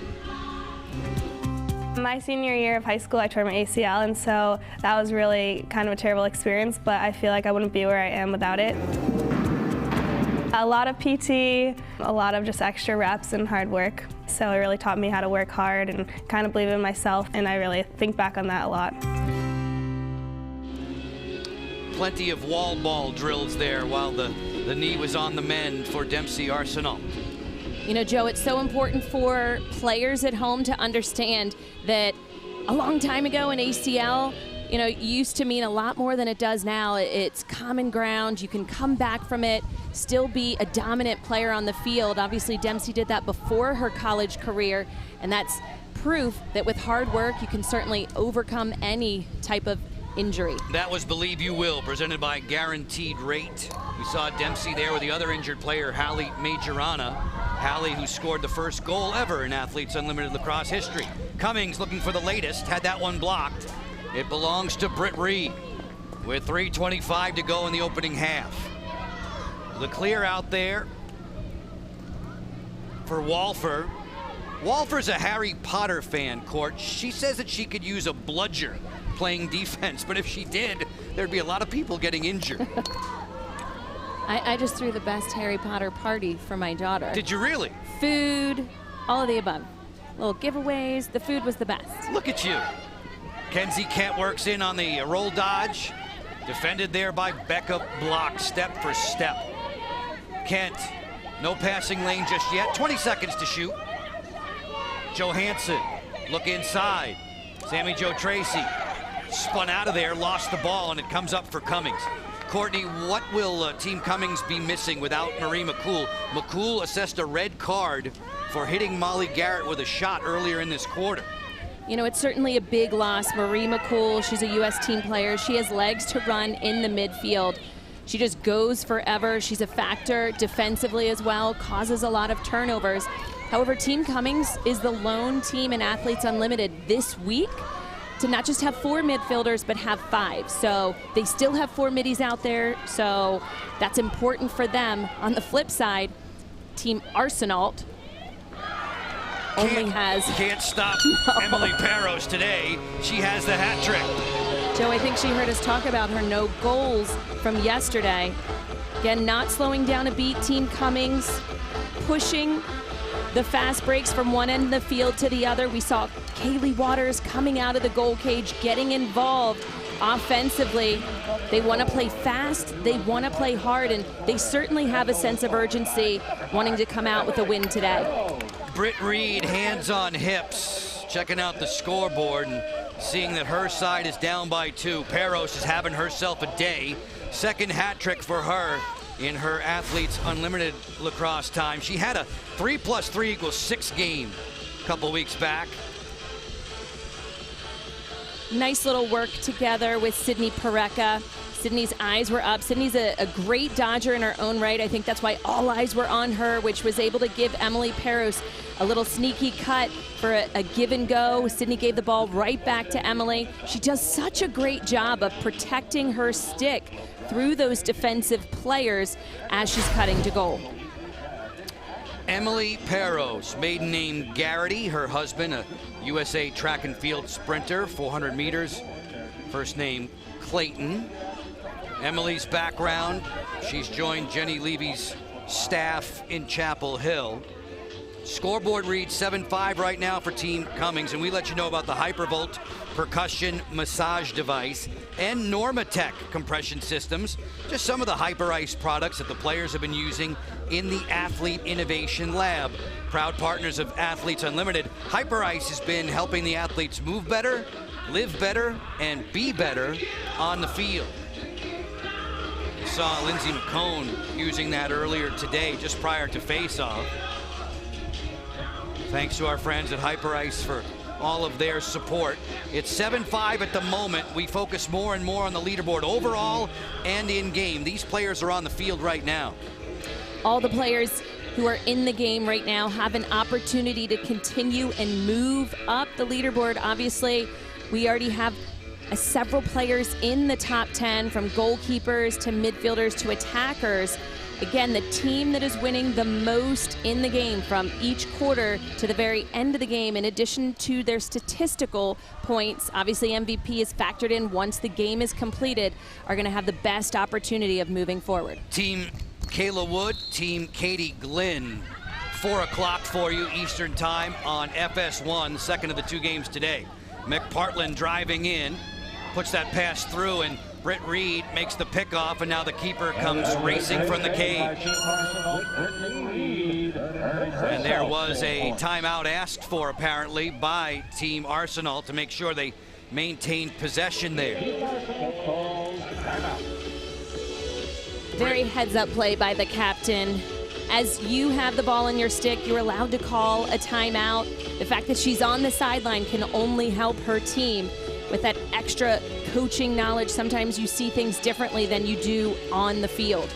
My senior year of high school, I tore my ACL, and so that was really kind of a terrible experience, but I feel like I wouldn't be where I am without it. A lot of PT, a lot of just extra reps and hard work. So it really taught me how to work hard and kind of believe in myself, and I really think back on that a lot. Plenty of wall ball drills there while the knee was on the mend for Dempsey Arsenault. You know, Joe, it's so important for players at home to understand that a long time ago an ACL, you know, used to mean a lot more than it does now. It's common ground. You can come back from it, still be a dominant player on the field. Obviously, Dempsey did that before her college career, and that's proof that with hard work, you can certainly overcome any type of injury. That was Believe You Will, presented by Guaranteed Rate. We saw Dempsey there with the other injured player, Hallie Majorana. Hallie, who scored the first goal ever in Athletes Unlimited Lacrosse history. Cummings looking for the latest, had that one blocked. It belongs to Britt Reed with 3:25 to go in the opening half. The clear out there for Walfer. Walfer's a Harry Potter fan, Court. She says that she could use a bludger playing defense, but if she did, there'd be a lot of people getting injured. I just threw the best Harry Potter party for my daughter. Did you really? Food, all of the above. Little giveaways, the food was the best. Look at you. Kenzie Kent works in on the roll dodge. Defended there by Becca Block, step for step. Kent, no passing lane just yet. 20 seconds to shoot. Johansson, look inside. Sammy Jo Tracy spun out of there, lost the ball, and it comes up for Cummings. Courtney, what will Team Cummings be missing without Marie McCool? McCool assessed a red card for hitting Molly Garrett with a shot earlier in this quarter. You know, it's certainly a big loss. Marie McCool, she's a U.S. team player. She has legs to run in the midfield. She just goes forever. She's a factor defensively as well, causes a lot of turnovers. However, Team Cummings is the lone team in Athletes Unlimited this week to not just have 4 midfielders, but have 5. So they still have 4 middies out there, so that's important for them. On the flip side, Team Arsenal only has... Can't stop Emily Perros today. She has the hat trick. Joe, I think she heard us talk about her no goals from yesterday. Again, not slowing down a beat. Team Cummings pushing the fast breaks from one end of the field to the other. We saw Kaylee Waters coming out of the goal cage, getting involved offensively. They want to play fast, they want to play hard, and they certainly have a sense of urgency wanting to come out with a win today. Britt Reed, hands on hips, checking out the scoreboard and seeing that her side is down by 2. Perros is having herself a day. Second hat trick for her in her Athletes Unlimited lacrosse time. She had a 3+3=6 game a couple weeks back. Nice little work together with Sydney Pareca. Sydney's eyes were up. Sydney's a great dodger in her own right. I think that's why all eyes were on her, which was able to give Emily Perros a little sneaky cut for a give and go. Sydney gave the ball right back to Emily. She does such a great job of protecting her stick through those defensive players as she's cutting to goal. Emily Perros, maiden name Garrity, her husband, a USA track and field sprinter, 400 meters. First name Clayton. Emily's background, she's joined Jenny Levy's staff in Chapel Hill. Scoreboard reads 7-5 right now for Team Cummings, and we let you know about the Hypervolt percussion massage device and Normatec compression systems. Just some of the HyperIce products that the players have been using in the Athlete Innovation Lab. Proud partners of Athletes Unlimited, HyperIce has been helping the athletes move better, live better, and be better on the field. You saw Lindsay McCone using that earlier today, just prior to face-off. Thanks to our friends at HyperIce for all of their support. It's 7-5 at the moment. We focus more and more on the leaderboard overall and in game. These players are on the field right now. All the players who are in the game right now have an opportunity to continue and move up the leaderboard. Obviously, we already have several players in the top 10, from goalkeepers to midfielders to attackers. Again, the team that is winning the most in the game from each quarter to the very end of the game, in addition to their statistical points, obviously MVP is factored in once the game is completed, are going to have the best opportunity of moving forward. Team Kayla Wood, Team Katie Glynn. 4 o'clock for you Eastern time on FS1, second of the 2 games today. McPartland driving in, puts that pass through, and Britt Reed makes the pickoff, and now the keeper comes racing from the cage. And there was a timeout asked for, apparently, by Team Arsenal to make sure they maintained possession there. Very heads-up play by the captain. As you have the ball in your stick, you're allowed to call a timeout. The fact that she's on the sideline can only help her team with that extra coaching knowledge. Sometimes you see things differently than you do on the field.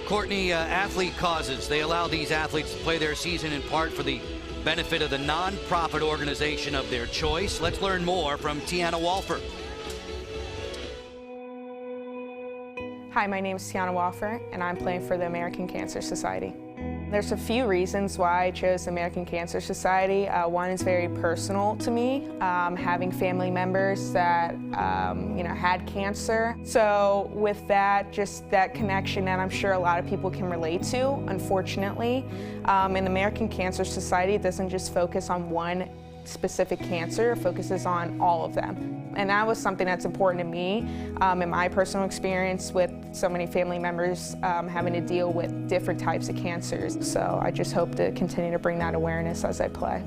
Courtney, athlete causes. They allow these athletes to play their season in part for the benefit of the non-profit organization of their choice. Let's learn more from Tiana Walfer. Hi, my name is Tiana Walfer, and I'm playing for the American Cancer Society. There's a few reasons why I chose the American Cancer Society. One is very personal to me, having family members that had cancer. So with that, just that connection that I'm sure a lot of people can relate to, unfortunately. And the American Cancer Society doesn't just focus on one specific cancer, it focuses on all of them. And that was something that's important to me in my personal experience with so many family members having to deal with different types of cancers. So I just hope to continue to bring that awareness as I play.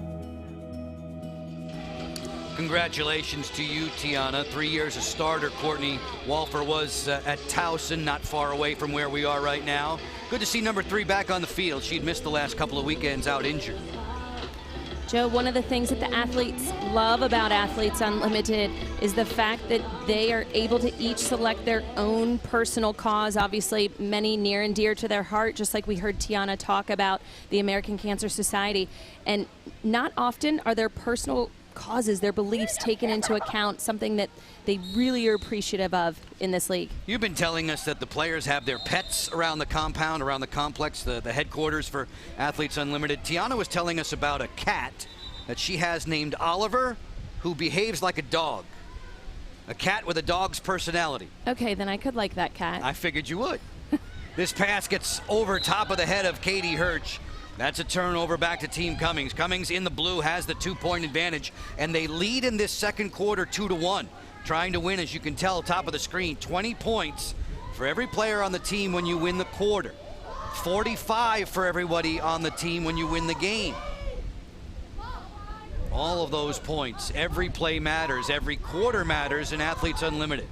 Congratulations to you, Tiana. 3 years a starter. Courtney Walfer was at Towson, not far away from where we are right now. Good to see number 3 back on the field. She'd missed the last couple of weekends out injured. Joe, one of the things that the athletes love about Athletes Unlimited is the fact that they are able to each select their own personal cause, obviously many near and dear to their heart, just like we heard Tiana talk about the American Cancer Society. And not often are their personal causes, their beliefs taken into account, something that they really are appreciative of in this league. You've been telling us that the players have their pets around the compound, around the complex, the headquarters for Athletes Unlimited. Tiana was telling us about a cat that she has named Oliver, who behaves like a dog. A cat with a dog's personality. Okay, then I could like that cat. I figured you would. This pass gets over top of the head of Katie Hirsch. That's a turnover back to Team Cummings. Cummings in the blue has the 2-point advantage, and they lead in this second quarter 2-1. Trying to win, as you can tell, top of the screen, 20 points for every player on the team when you win the quarter. 45 for everybody on the team when you win the game. All of those points, every play matters, every quarter matters in Athletes Unlimited.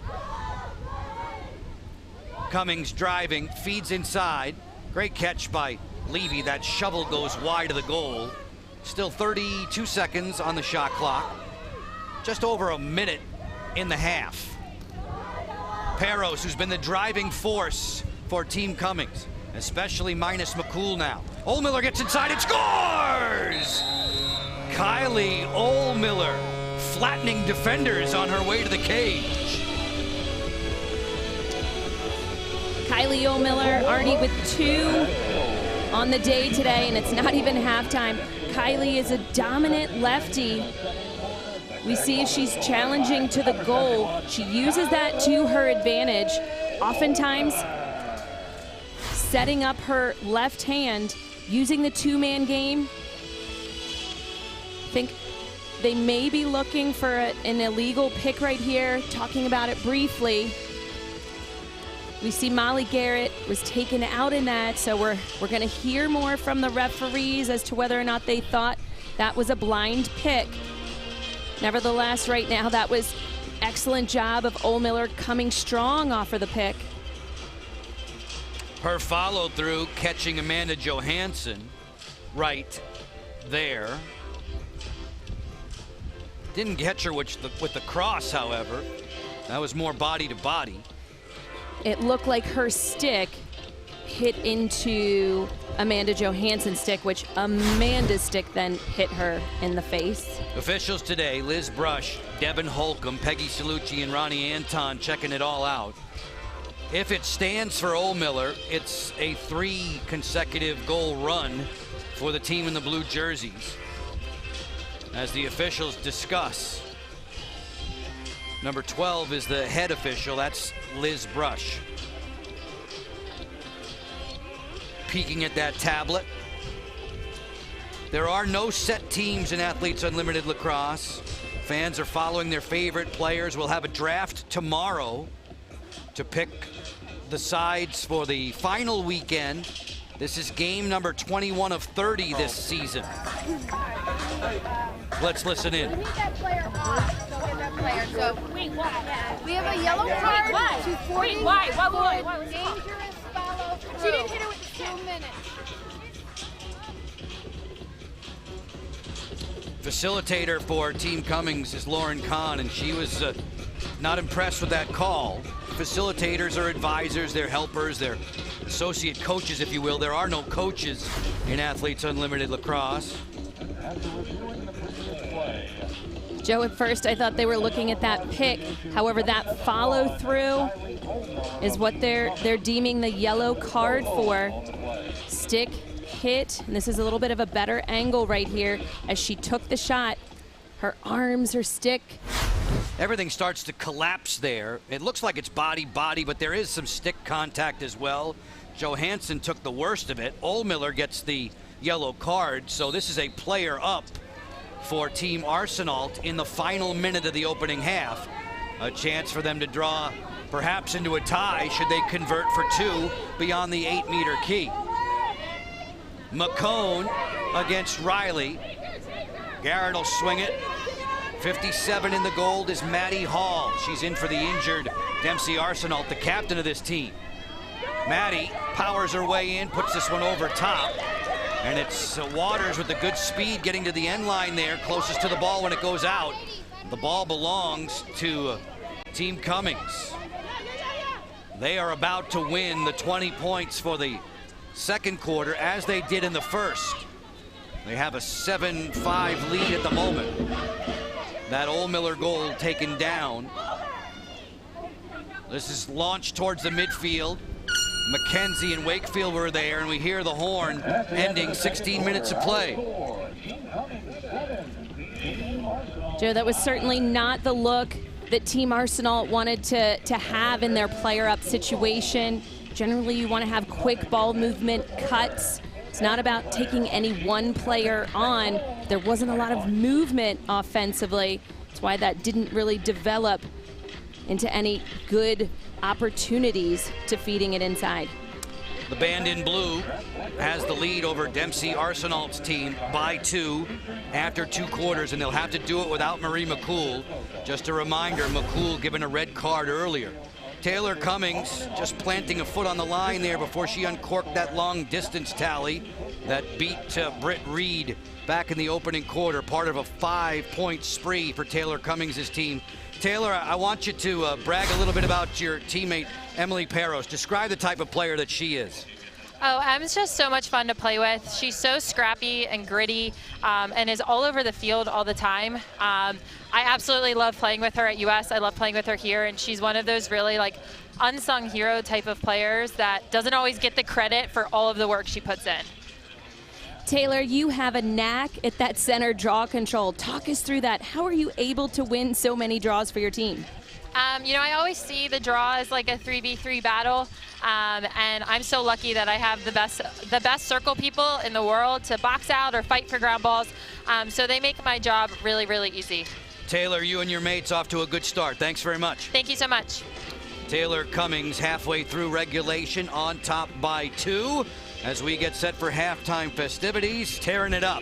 Cummings driving, feeds inside. Great catch by Levy. That shovel goes wide of the goal. Still 32 seconds on the shot clock. Just over a minute in the half. Peros, who's been the driving force for Team Cummings, especially minus McCool now. Ohlmiller gets inside and scores! Kylie Ohlmiller flattening defenders on her way to the cage. Kylie Ohlmiller already with 2 on the day today, and it's not even halftime. Kylie is a dominant lefty. We see she's challenging to the goal. She uses that to her advantage. Oftentimes, setting up her left hand, using the 2-man game. I think they may be looking for an illegal pick right here, talking about it briefly. We see Molly Garrett was taken out in that, so we're going to hear more from the referees as to whether or not they thought that was a blind pick. Nevertheless, right now, that was excellent job of Ohlmiller coming strong off of the pick. Her follow through, catching Amanda Johansson right there. Didn't catch her with the cross, however. That was more body to body. It looked like her stick hit into Amanda Johansson's stick, which Amanda's stick then hit her in the face. Officials today, Liz Brush, Devin Holcomb, Peggy Salucci, and Ronnie Anton checking it all out. If it stands for Ohlmiller, it's a 3 consecutive goal run for the team in the blue jerseys. As the officials discuss, number 12 is the head official, that's Liz Brush. Peeking at that tablet. There are no set teams in Athletes Unlimited Lacrosse. Fans are following their favorite players. We'll have a draft tomorrow to pick the sides for the final weekend. This is game number 21 of 30 this season. Let's listen in. We need that player off. So get that player. So wait, we have a yellow card. Why? To 40 Wait, why? Why? Dangerous follow through. She didn't hit her with the 2 minutes. Facilitator for Team Cummings is Lauren Kahn, and she was not impressed with that call. Facilitators are advisors, they're helpers, they're associate coaches, if you will. There are no coaches in Athletes Unlimited Lacrosse. Joe, at first I thought they were looking at that pick. However, that follow through is what they're deeming the yellow card for. Stick hit, and this is a little bit of a better angle right here as she took the shot. Her arms, her stick. Everything starts to collapse there. It looks like it's body, but there is some stick contact as well. Johansson took the worst of it. Ohlmiller gets the yellow card, so this is a player up for Team Arsenal in the final minute of the opening half. A chance for them to draw perhaps into a tie should they convert for 2 beyond the 8-meter key. McCone against Riley. Garrett will swing it. 57 in the gold is Maddie Hall. She's in for the injured Dempsey Arsenal, the captain of this team. Maddie powers her way in, puts this one over top. And it's Waters with the good speed getting to the end line there, closest to the ball when it goes out. The ball belongs to Team Cummings. They are about to win the 20 points for the second quarter, as they did in the first. They have a 7-5 lead at the moment. That Old Miller goal taken down. This is launched towards the midfield. McKenzie and Wakefield were there, and we hear the horn ending 16 minutes of play. Joe, that was certainly not the look that Team Arsenal wanted to have in their player-up situation. Generally, you want to have quick ball movement cuts. It's not about taking any one player on. There wasn't a lot of movement offensively. That's why that didn't really develop into any good opportunities to feeding it inside. The band in blue has the lead over Dempsey Arsenal's team by 2 after 2 quarters, and they'll have to do it without Marie McCool. Just a reminder, McCool given a red card earlier. Taylor Cummings just planting a foot on the line there before she uncorked that long distance tally that beat Britt Reed back in the opening quarter, part of a 5-point spree for Taylor Cummings' team. Taylor, I want you to brag a little bit about your teammate, Emily Peros. Describe the type of player that she is. Oh, Em's just so much fun to play with. She's so scrappy and gritty and is all over the field all the time. I absolutely love playing with her at US. I love playing with her here, and she's one of those really like unsung hero type of players that doesn't always get the credit for all of the work she puts in. Taylor, you have a knack at that center draw control. Talk us through that. How are you able to win so many draws for your team? You know, I always see the draw as like a 3v3 battle, and I'm so lucky that I have the best circle people in the world to box out or fight for ground balls, so they make my job really, really easy. Taylor, you and your mates off to a good start. Thanks very much. Thank you so much. Taylor Cummings halfway through regulation on top by 2 as we get set for halftime festivities, tearing it up.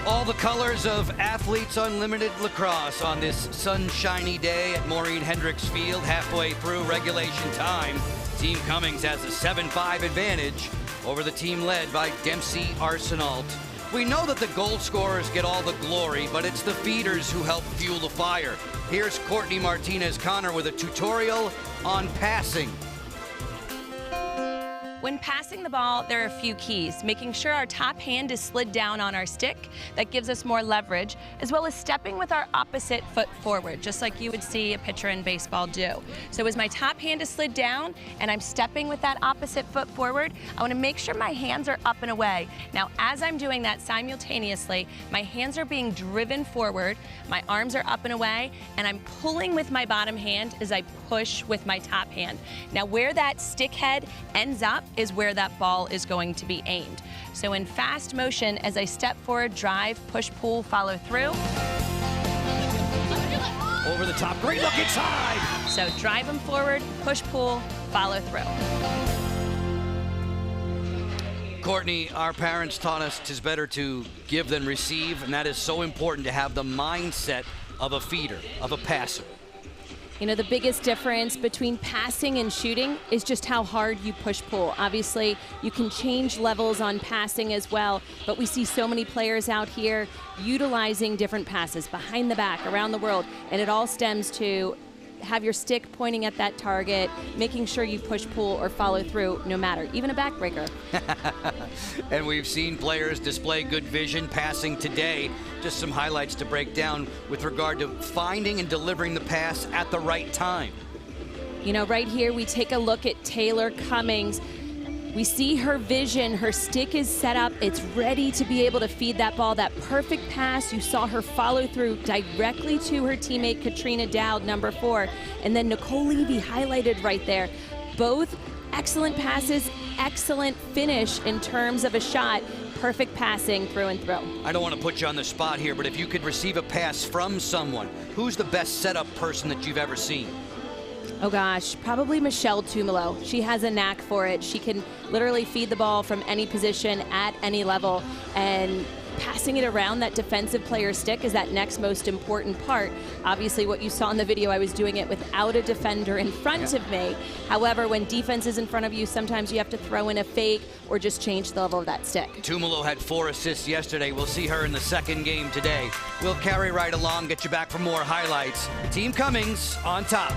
All the colors of Athletes Unlimited Lacrosse on this sunshiny day at Maureen Hendricks Field, halfway through regulation time. Team Cummings has a 7-5 advantage over the team led by Dempsey Arsenal. We know that the goal scorers get all the glory, but it's the feeders who help fuel the fire. Here's Courtney Martinez-Connor with a tutorial on passing. When passing the ball, there are a few keys. Making sure our top hand is slid down on our stick. That gives us more leverage, as well as stepping with our opposite foot forward, just like you would see a pitcher in baseball do. So as my top hand is slid down and I'm stepping with that opposite foot forward, I want to make sure my hands are up and away. Now, as I'm doing that simultaneously, my hands are being driven forward, my arms are up and away, and I'm pulling with my bottom hand as I push with my top hand. Now, where that stick head ends up is where that ball is going to be aimed. So in fast motion, as I step forward, drive, push, pull, follow through. Over the top, great look inside. So drive them forward, push, pull, follow through. Courtney, our parents taught us 'tis better to give than receive, and that is so important to have the mindset of a feeder, of a passer. You know, the biggest difference between passing and shooting is just how hard you push-pull. Obviously, you can change levels on passing as well, but we see so many players out here utilizing different passes behind the back, around the world, and it all stems to have your stick pointing at that target, making sure you push-pull or follow through no matter, even a backbreaker. And we've seen players display good vision passing today. Just some highlights to break down with regard to finding and delivering the pass at the right time. You know, right here we take a look at Taylor Cummings. We see her vision, her stick is set up, it's ready to be able to feed that ball, that perfect pass. You saw her follow through directly to her teammate Katrina Dowd, number 4, and then Nicole Levy highlighted right there. Both excellent passes, excellent finish in terms of a shot, perfect passing through and through. I don't want to put you on the spot here, but if you could receive a pass from someone, who's the best setup person that you've ever seen? Oh gosh, probably Michelle Tumalo. She has a knack for it. She can literally feed the ball from any position at any level, and passing it around that defensive player's stick is that next most important part. Obviously what you saw in the video, I was doing it without a defender in front of me. However, when defense is in front of you, sometimes you have to throw in a fake or just change the level of that stick. Tumalo had 4 assists yesterday. We'll see her in the second game today. We'll carry right along, get you back for more highlights. Team Cummings on top.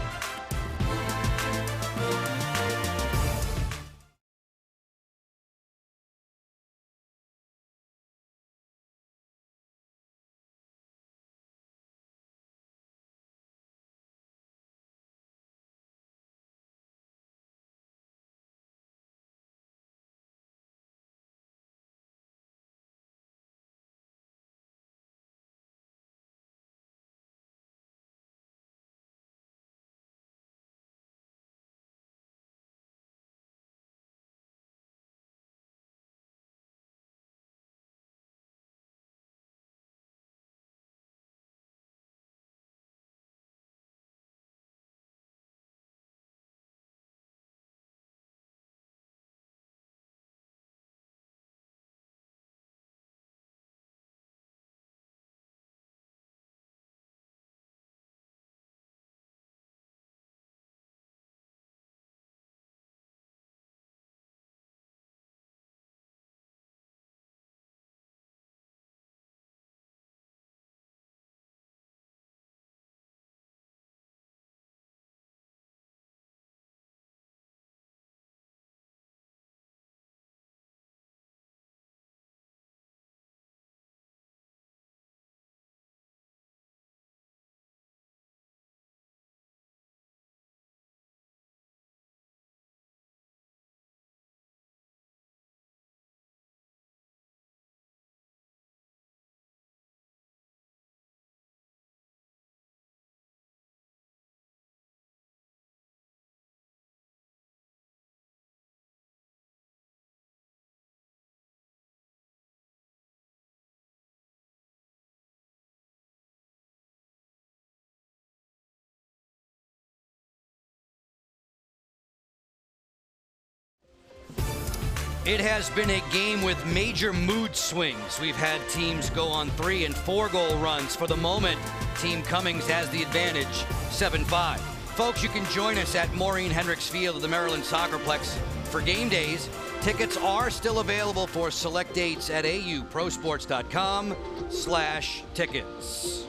It has been a game with major mood swings. We've had teams go on 3- and 4-goal runs. For the moment, Team Cummings has the advantage, 7-5. Folks, you can join us at Maureen Hendricks Field of the Maryland Soccerplex for game days Tickets are still available for select dates at auprosports.com/tickets.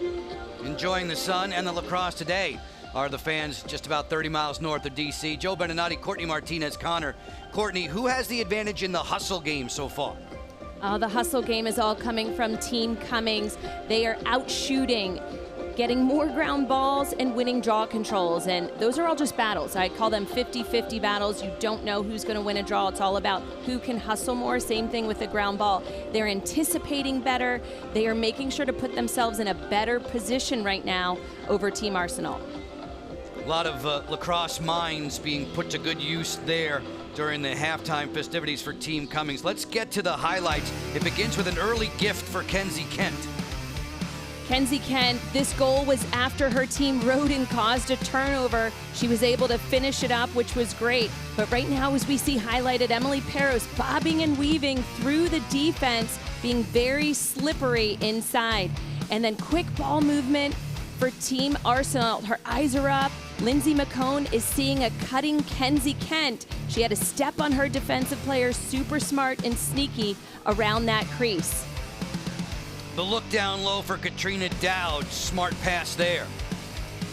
Enjoying the sun and the lacrosse today are the fans just about 30 miles north of D.C. Joe Beninati, Courtney Martinez, Connor. Courtney, who has the advantage in the hustle game so far? The hustle game is all coming from Team Cummings. They are out shooting, getting more ground balls and winning draw controls. And those are all just battles. I call them 50-50 battles. You don't know who's going to win a draw. It's all about who can hustle more. Same thing with the ground ball. They're anticipating better. They are making sure to put themselves in a better position right now over Team Arsenal. A lot of lacrosse minds being put to good use there during the halftime festivities for Team Cummings. Let's get to the highlights. It begins with an early gift for Kenzie Kent. Kenzie Kent, this goal was after her team rode and caused a turnover. She was able to finish it up, which was great. But right now, as we see highlighted, Emily Peros bobbing and weaving through the defense, being very slippery inside. And then quick ball movement for Team Arsenal. Her eyes are up. Lindsay McCone is seeing a cutting Kenzie Kent. She had a step on her defensive player, super smart and sneaky around that crease. The look down low for Katrina Dowd. Smart pass there.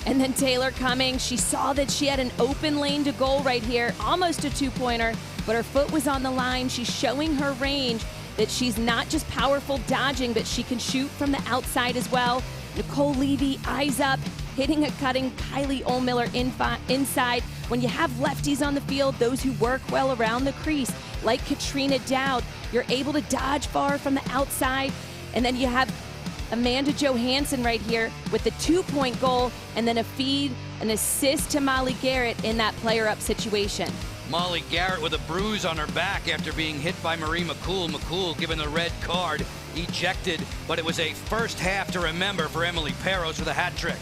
And then Taylor Cummings, she saw that she had an open lane to goal right here, almost a two-pointer, but her foot was on the line. She's showing her range, that she's not just powerful dodging, but she can shoot from the outside as well. Nicole Levy, eyes up, hitting a cutting Kylie Ohlmiller inside. When you have lefties on the field, those who work well around the crease, like Katrina Dowd, you're able to dodge far from the outside. And then you have Amanda Johansson right here with the 2-point goal, and then a feed, an assist to Molly Garrett in that player-up situation. Molly Garrett with a bruise on her back after being hit by Marie McCool. McCool given the red card, ejected, but it was a first half to remember for Emily Peros with a hat trick.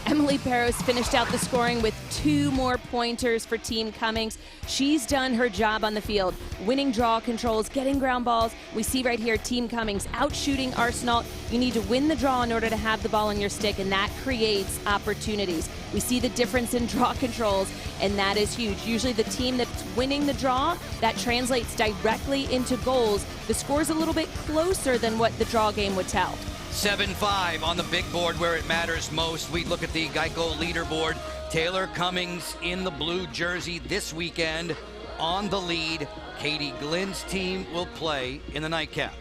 Emily Peros finished out the scoring with 2 more pointers for Team Cummings. She's done her job on the field, winning draw controls, getting ground balls. We see right here Team Cummings out shooting Arsenal. You need to win the draw in order to have the ball in your stick, and that creates opportunities. We see the difference in draw controls, and that is huge. Usually the team that's winning the draw, that translates directly into goals. The score's a little bit closer than what the draw game would tell. 7-5 on the big board where it matters most. We look at the Geico leaderboard. Taylor Cummings in the blue jersey this weekend on the lead. Katie Glynn's team will play in the nightcap.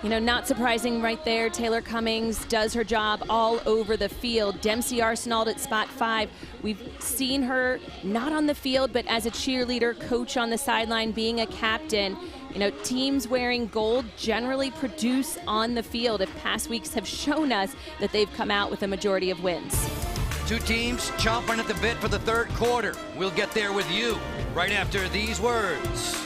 You know, not surprising right there. Taylor Cummings does her job all over the field. Dempsey Arsenault at spot 5. We've seen her not on the field, but as a cheerleader, coach on the sideline, being a captain. You know, teams wearing gold generally produce on the field, if past weeks have shown us that they've come out with a majority of wins. 2 teams chomping at the bit for the third quarter. We'll get there with you right after these words.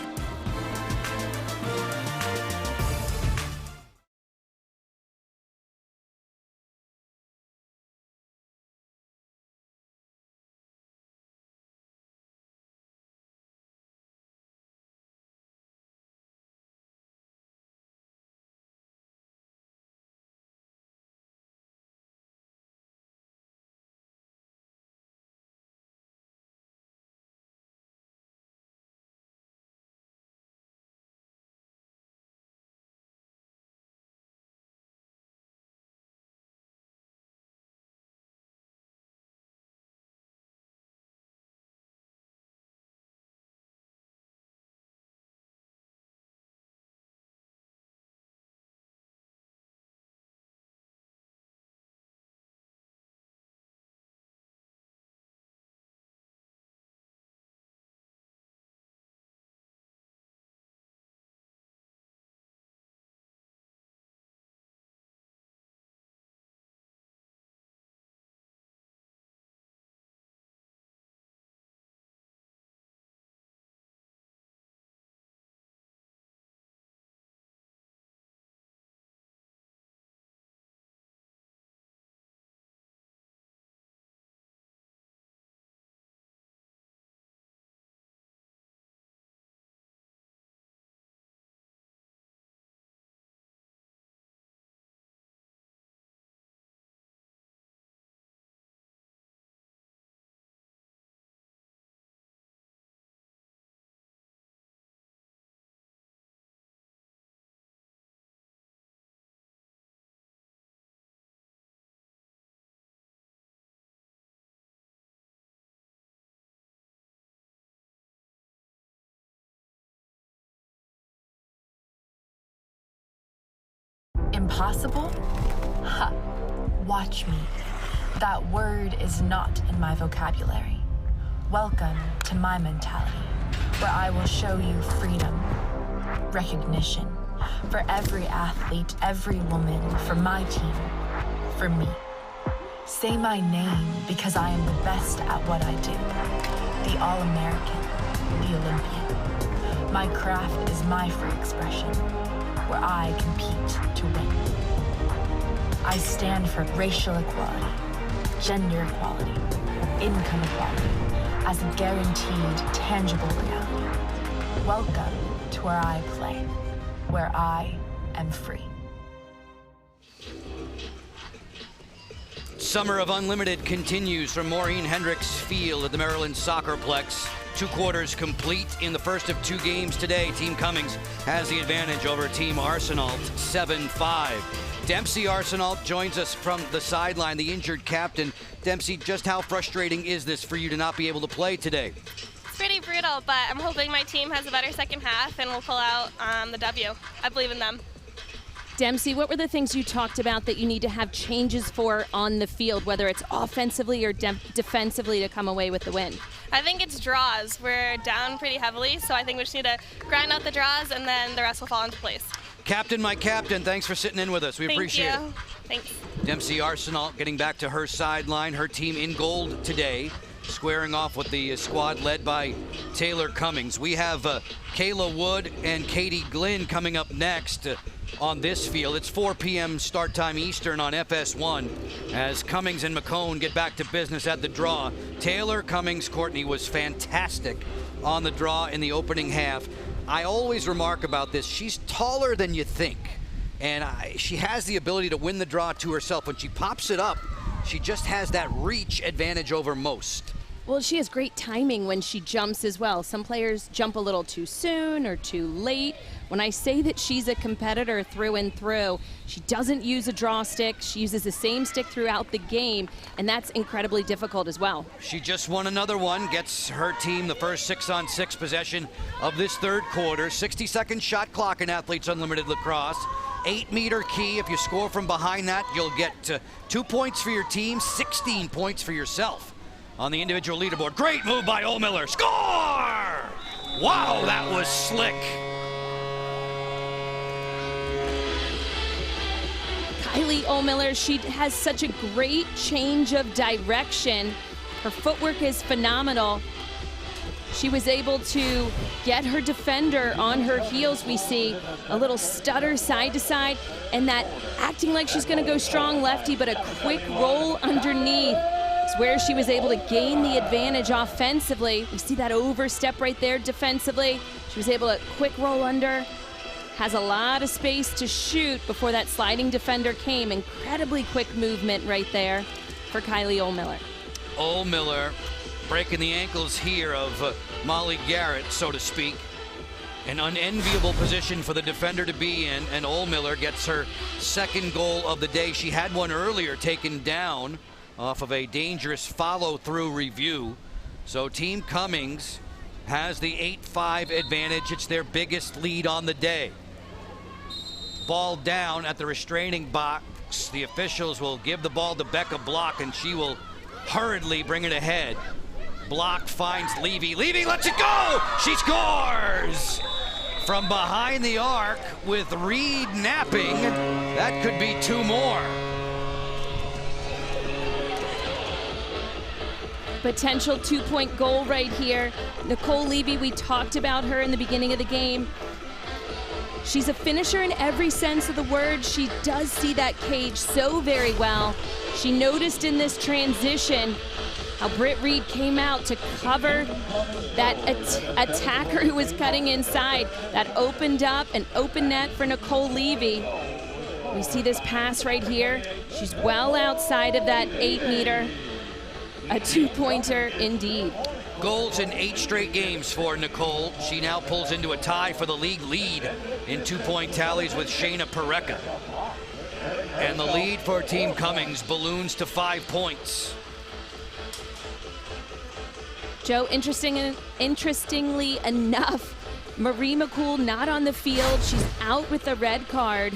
Impossible? Ha, watch me. That word is not in my vocabulary. Welcome to my mentality, where I will show you freedom, recognition, for every athlete, every woman, for my team, for me. Say my name because I am the best at what I do. The All-American, the Olympian. My craft is my free expression, where I compete to win. I stand for racial equality, gender equality, income equality, as a guaranteed, tangible reality. Welcome to where I play, where I am free. Summer of Unlimited continues from Maureen Hendricks Field at the Maryland Soccerplex. 2 quarters complete in the first of 2 games today. Team Cummings has the advantage over Team Arsenault, 7-5. Dempsey Arsenault joins us from the sideline, the injured captain. Dempsey, just how frustrating is this for you to not be able to play today? It's pretty brutal, but I'm hoping my team has a better second half and we'll pull out the W. I believe in them. Dempsey, what were the things you talked about that you need to have changes for on the field, whether it's offensively or defensively, to come away with the win? I think it's draws. We're down pretty heavily, so I think we just need to grind out the draws and then the rest will fall into place. Captain, my captain, thanks for sitting in with us. We appreciate it. Thanks. Dempsey Arsenault getting back to her sideline. Her team in gold today, squaring off with the squad led by Taylor Cummings. We have Kayla Wood and Katie Glynn coming up next on this field. It's 4 p.m. start time Eastern on FS1 as Cummings and McCone get back to business at the draw. Taylor Cummings, Courtney, was fantastic on the draw in the opening half. I always remark about this. She's taller than you think, and she has the ability to win the draw to herself. When she pops it up, she just has that reach advantage over most. Well, she has great timing when she jumps as well. Some players jump a little too soon or too late. When I say that she's a competitor through and through, she doesn't use a draw stick. She uses the same stick throughout the game, and that's incredibly difficult as well. She just won another one, gets her team the first 6-on-6 possession of this third quarter. 60-second shot clock in Athletes Unlimited Lacrosse. 8-meter key. If you score from behind that, you'll get 2 points for your team, 16 points for yourself on the individual leaderboard. Great move by O'Miller. Score! Wow, that was slick. Kylie O'Miller, she has such a great change of direction. Her footwork is phenomenal. She was able to get her defender on her heels. We see a little stutter side to side, and that acting like she's going to go strong lefty, but a quick roll underneath is where she was able to gain the advantage offensively. We see that overstep right there defensively. She was able to quick roll under. Has a lot of space to shoot before that sliding defender came. Incredibly quick movement right there for Kylie O'Miller. O'Miller breaking the ankles here of Molly Garrett, so to speak. An unenviable position for the defender to be in, and O'Miller gets her second goal of the day. She had one earlier taken down off of a dangerous follow-through review. So Team Cummings has the 8-5 advantage. It's their biggest lead on the day. Ball down at the restraining box. The officials will give the ball to Becca Block, and she will hurriedly bring it ahead. Block finds Levy. Levy lets it go! She scores! From behind the arc with Reed napping. That could be 2 more. Potential 2-point goal right here. Nicole Levy, we talked about her in the beginning of the game. She's a finisher in every sense of the word. She does see that cage so very well. She noticed in this transition how Britt Reed came out to cover that attacker who was cutting inside. That opened up an open net for Nicole Levy. We see this pass right here. She's well outside of that 8-meter. A 2-pointer indeed. Goals in 8 straight games for Nicole. She now pulls into a tie for the league lead in 2-point tallies with Shayna Pareca. And the lead for Team Cummings balloons to 5 points. Joe, interestingly enough, Marie McCool not on the field. She's out with a red card.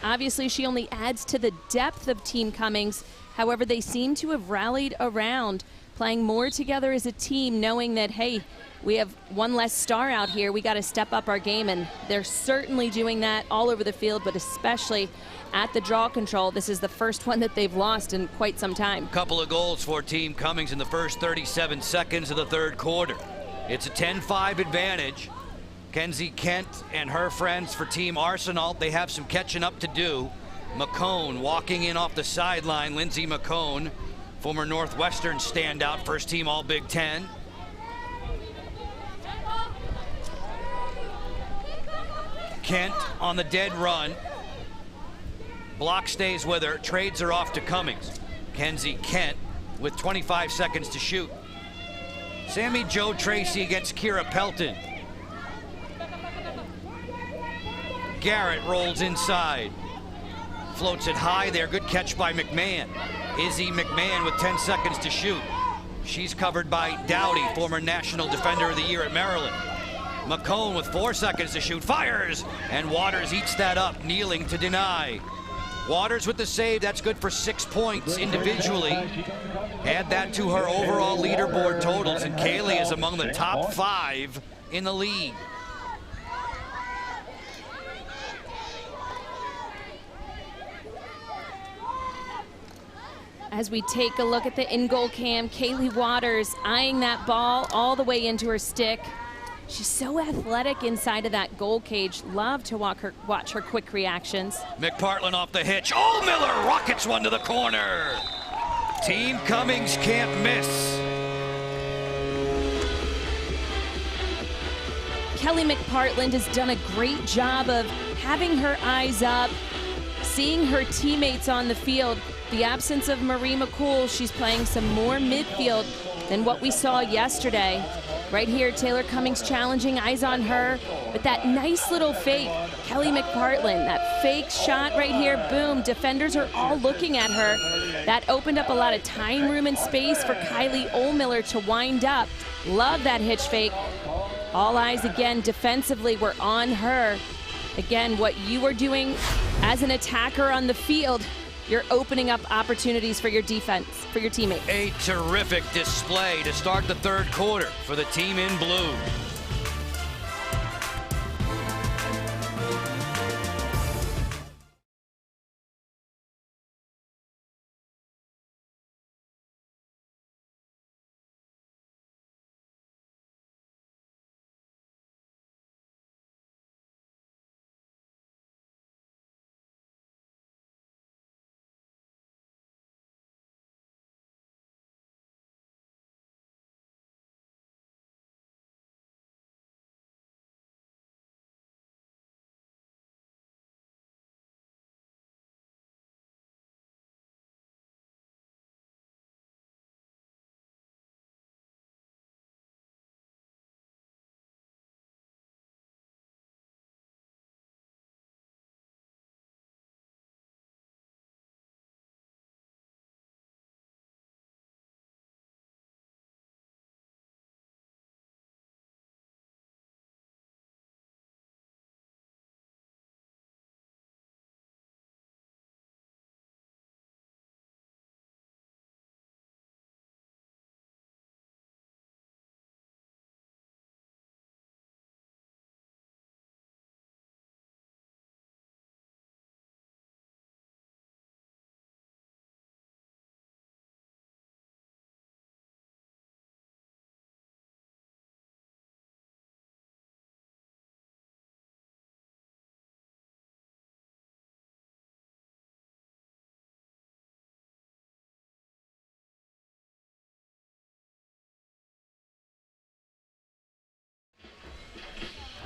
Obviously, she only adds to the depth of Team Cummings. However, they seem to have rallied around, playing more together as a team, knowing that, hey, we have one less star out here. We got to step up our game, and they're certainly doing that all over the field, but especially at the draw control. This is the first one that they've lost in quite some time. Couple of goals for Team Cummings in the first 37 seconds of the third quarter. It's a 10-5 advantage. Kenzie Kent and her friends for Team Arsenal, they have some catching up to do. McCone walking in off the sideline. Lindsey McCone, former Northwestern standout, first team All Big Ten. Kent on the dead run. Block stays with her. Trades are off to Cummings. Kenzie Kent with 25 seconds to shoot. Sammy Jo Tracy against Kira Pelton. Garrett rolls inside. Floats it high there. Good catch by McMahon. Izzy McMahon with 10 seconds to shoot. She's covered by Dowdy, former National Defender of the Year at Maryland. McCone with 4 seconds to shoot. Fires! And Waters eats that up, kneeling to deny. Waters with the save. That's good for 6 points individually. Add that to her overall leaderboard totals, and Kaylee is among the top 5 in the league. As we take a look at the in-goal cam, Kaylee Waters eyeing that ball all the way into her stick. She's so athletic inside of that goal cage. Love to watch her quick reactions. McPartland off the hitch. Oh, Miller rockets one to the corner. Team Cummings can't miss. Kelly McPartland has done a great job of having her eyes up, seeing her teammates on the field. The absence of Marie McCool, she's playing some more midfield than what we saw yesterday. Right here, Taylor Cummings challenging, eyes on her, but that nice little fake. Kelly McPartland, that fake shot right here, boom, defenders are all looking at her. That opened up a lot of time, room, and space for Kylie Ohlmiller to wind up. Love that hitch fake. All eyes again defensively were on her. Again, what you are doing as an attacker on the field, you're opening up opportunities for your defense, for your teammates. A terrific display to start the third quarter for the team in blue.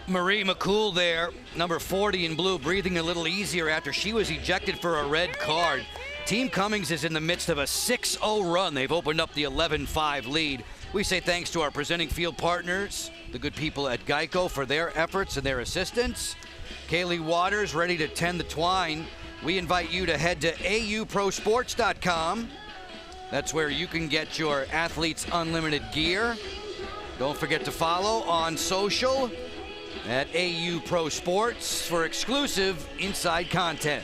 Marie McCool there, number 40 in blue, breathing a little easier after she was ejected for a red card. Team Cummings is in the midst of a 6-0 run. They've opened up the 11-5 lead. We say thanks to our presenting field partners, the good people at Geico, for their efforts and their assistance. Kaylee Waters ready to tend the twine. We invite you to head to auprosports.com. That's where you can get your Athletes Unlimited gear. Don't forget to follow on social at AU Pro Sports for exclusive inside content.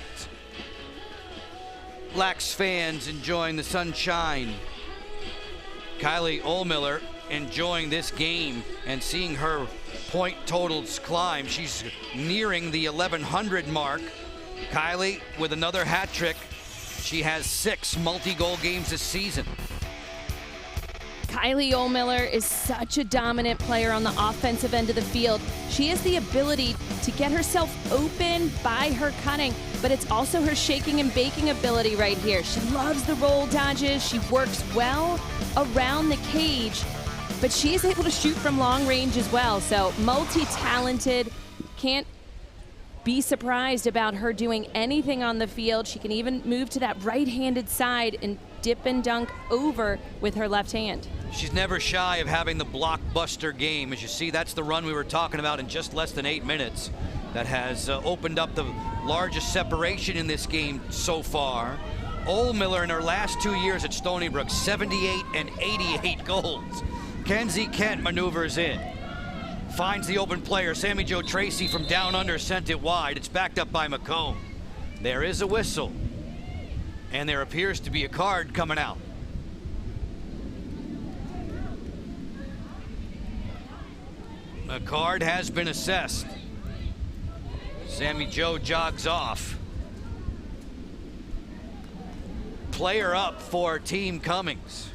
Lax fans enjoying the sunshine. Kylie Ohlmiller enjoying this game and seeing her point totals climb. She's nearing the 1,100 mark. Kylie with another hat trick. She has 6 multi-goal games this season. Kylie Ohlmiller is such a dominant player on the offensive end of the field. She has the ability to get herself open by her cutting, but it's also her shaking and baking ability right here. She loves the roll dodges. She works well around the cage, but she is able to shoot from long range as well. So multi-talented, can't be surprised about her doing anything on the field. She can even move to that right-handed side and dip and dunk over with her left hand. She's never shy of having the blockbuster game. As you see, that's the run we were talking about in just less than 8 minutes. That has opened up the largest separation in this game so far. Ohlmiller in her last 2 years at Stony Brook, 78 and 88 goals. Kenzie Kent maneuvers in. Finds the open player. Sammy Jo Tracy from down under sent it wide. It's backed up by McComb. There is a whistle. And there appears to be a card coming out. A card has been assessed. Sammy Jo jogs off. Player up for Team Cummings.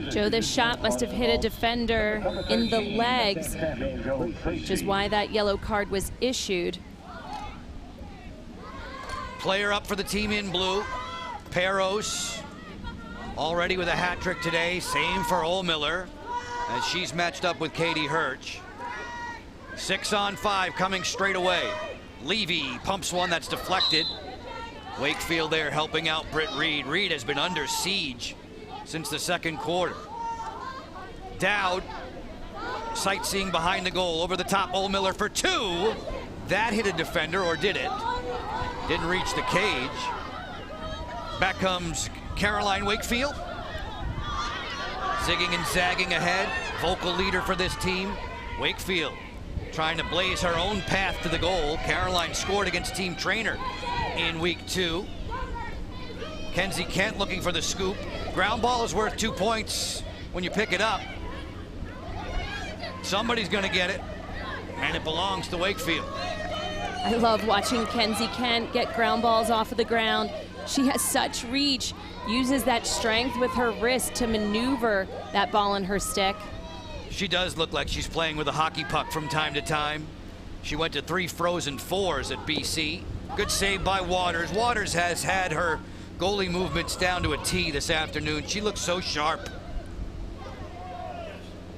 Joe, this shot must have hit a defender in the legs, which is why that yellow card was issued. Player up for the team in blue. Peros already with a hat trick today. Same for Ohlmiller as she's matched up with Katie Hirsch. 6-on-5 coming straight away. Levy pumps one that's deflected. Wakefield there helping out Britt Reed. Reed has been under siege since the second quarter. Dowd sightseeing behind the goal. Over the top, Ohlmiller for 2. That hit a defender, or did it? Didn't reach the cage. Back comes Caroline Wakefield. Zigging and zagging ahead. Vocal leader for this team. Wakefield trying to blaze her own path to the goal. Caroline scored against team trainer in week 2. Kenzie Kent looking for the scoop. Ground ball is worth 2 points when you pick it up. Somebody's going to get it, and it belongs to Wakefield. I love watching Kenzie Kent get ground balls off of the ground. She has such reach, uses that strength with her wrist to maneuver that ball in her stick. She does look like she's playing with a hockey puck from time to time. She went to 3 frozen 4s at BC. Good save by Waters. Waters has had her goalie movements down to a T this afternoon. She looks so sharp.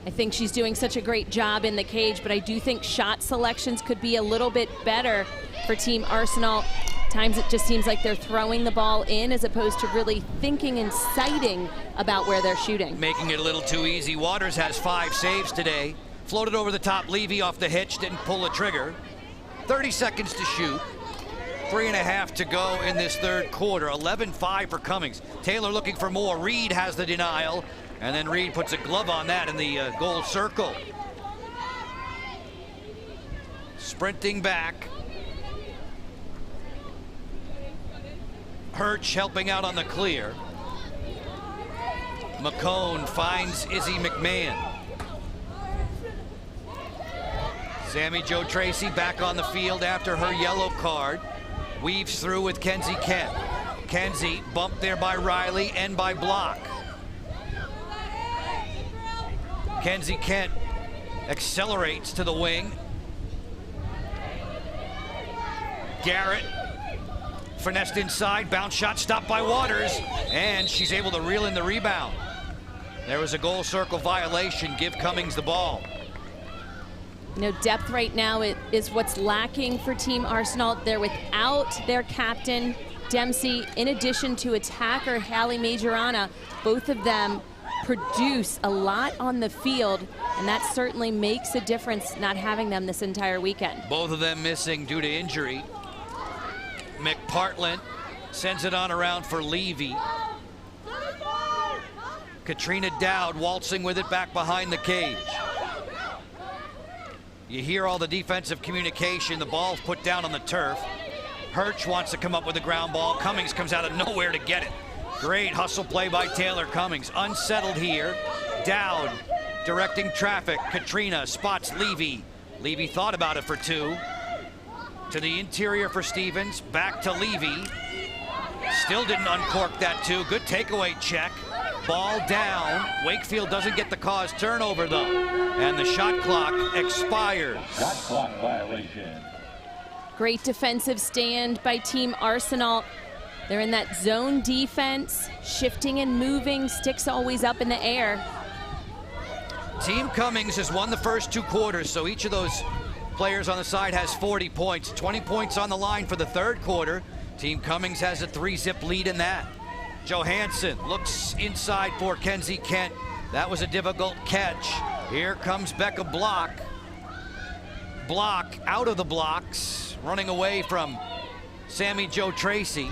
I think she's doing such a great job in the cage, but I do think shot selections could be a little bit better for Team Arsenal. Times it just seems like they're throwing the ball in as opposed to really thinking and sighting about where they're shooting. Making it a little too easy. Waters has 5 saves today. Floated over the top, Levy off the hitch, didn't pull the trigger. 30 seconds to shoot. 3.5 to go in this third quarter. 11-5 for Cummings. Taylor looking for more. Reed has the denial, and then Reed puts a glove on that in the goal circle. Sprinting back. Hirsch helping out on the clear. McCone finds Izzy McMahon. Sammy Jo Tracy back on the field after her yellow card. Weaves through with Kenzie Kent. Kenzie bumped there by Riley and by Block. Kenzie Kent accelerates to the wing. Garrett finessed inside, bounce shot stopped by Waters, and she's able to reel in the rebound. There was a goal circle violation. Give Cummings the ball. You know, depth right now is what's lacking for Team Arsenal. They're without their captain, Dempsey, in addition to attacker Hallie Majorana. Both of them produce a lot on the field, and that certainly makes a difference not having them this entire weekend. Both of them missing due to injury. McPartland sends it on around for Levy. Katrina Dowd waltzing with it back behind the cage. You hear all the defensive communication. The ball's put down on the turf. Hirsch wants to come up with a ground ball. Cummings comes out of nowhere to get it. Great hustle play by Taylor Cummings. Unsettled here. Dowd directing traffic. Katrina spots Levy. Levy thought about it for two. To the interior for Stevens. Back to Levy. Still didn't uncork that two. Good takeaway check. Ball down. Wakefield doesn't get the cause turnover though. And the shot clock expires. Shot clock violation. Great defensive stand by Team Arsenal. They're in that zone defense, shifting and moving, sticks always up in the air. Team Cummings has won the first 2 quarters, so each of those players on the side has 40 points. 20 points on the line for the third quarter. Team Cummings has a 3-zip lead in that. Johansson looks inside for Kenzie Kent. That was a difficult catch. Here comes Becca Block. Block out of the blocks, running away from Sammy Jo Tracy.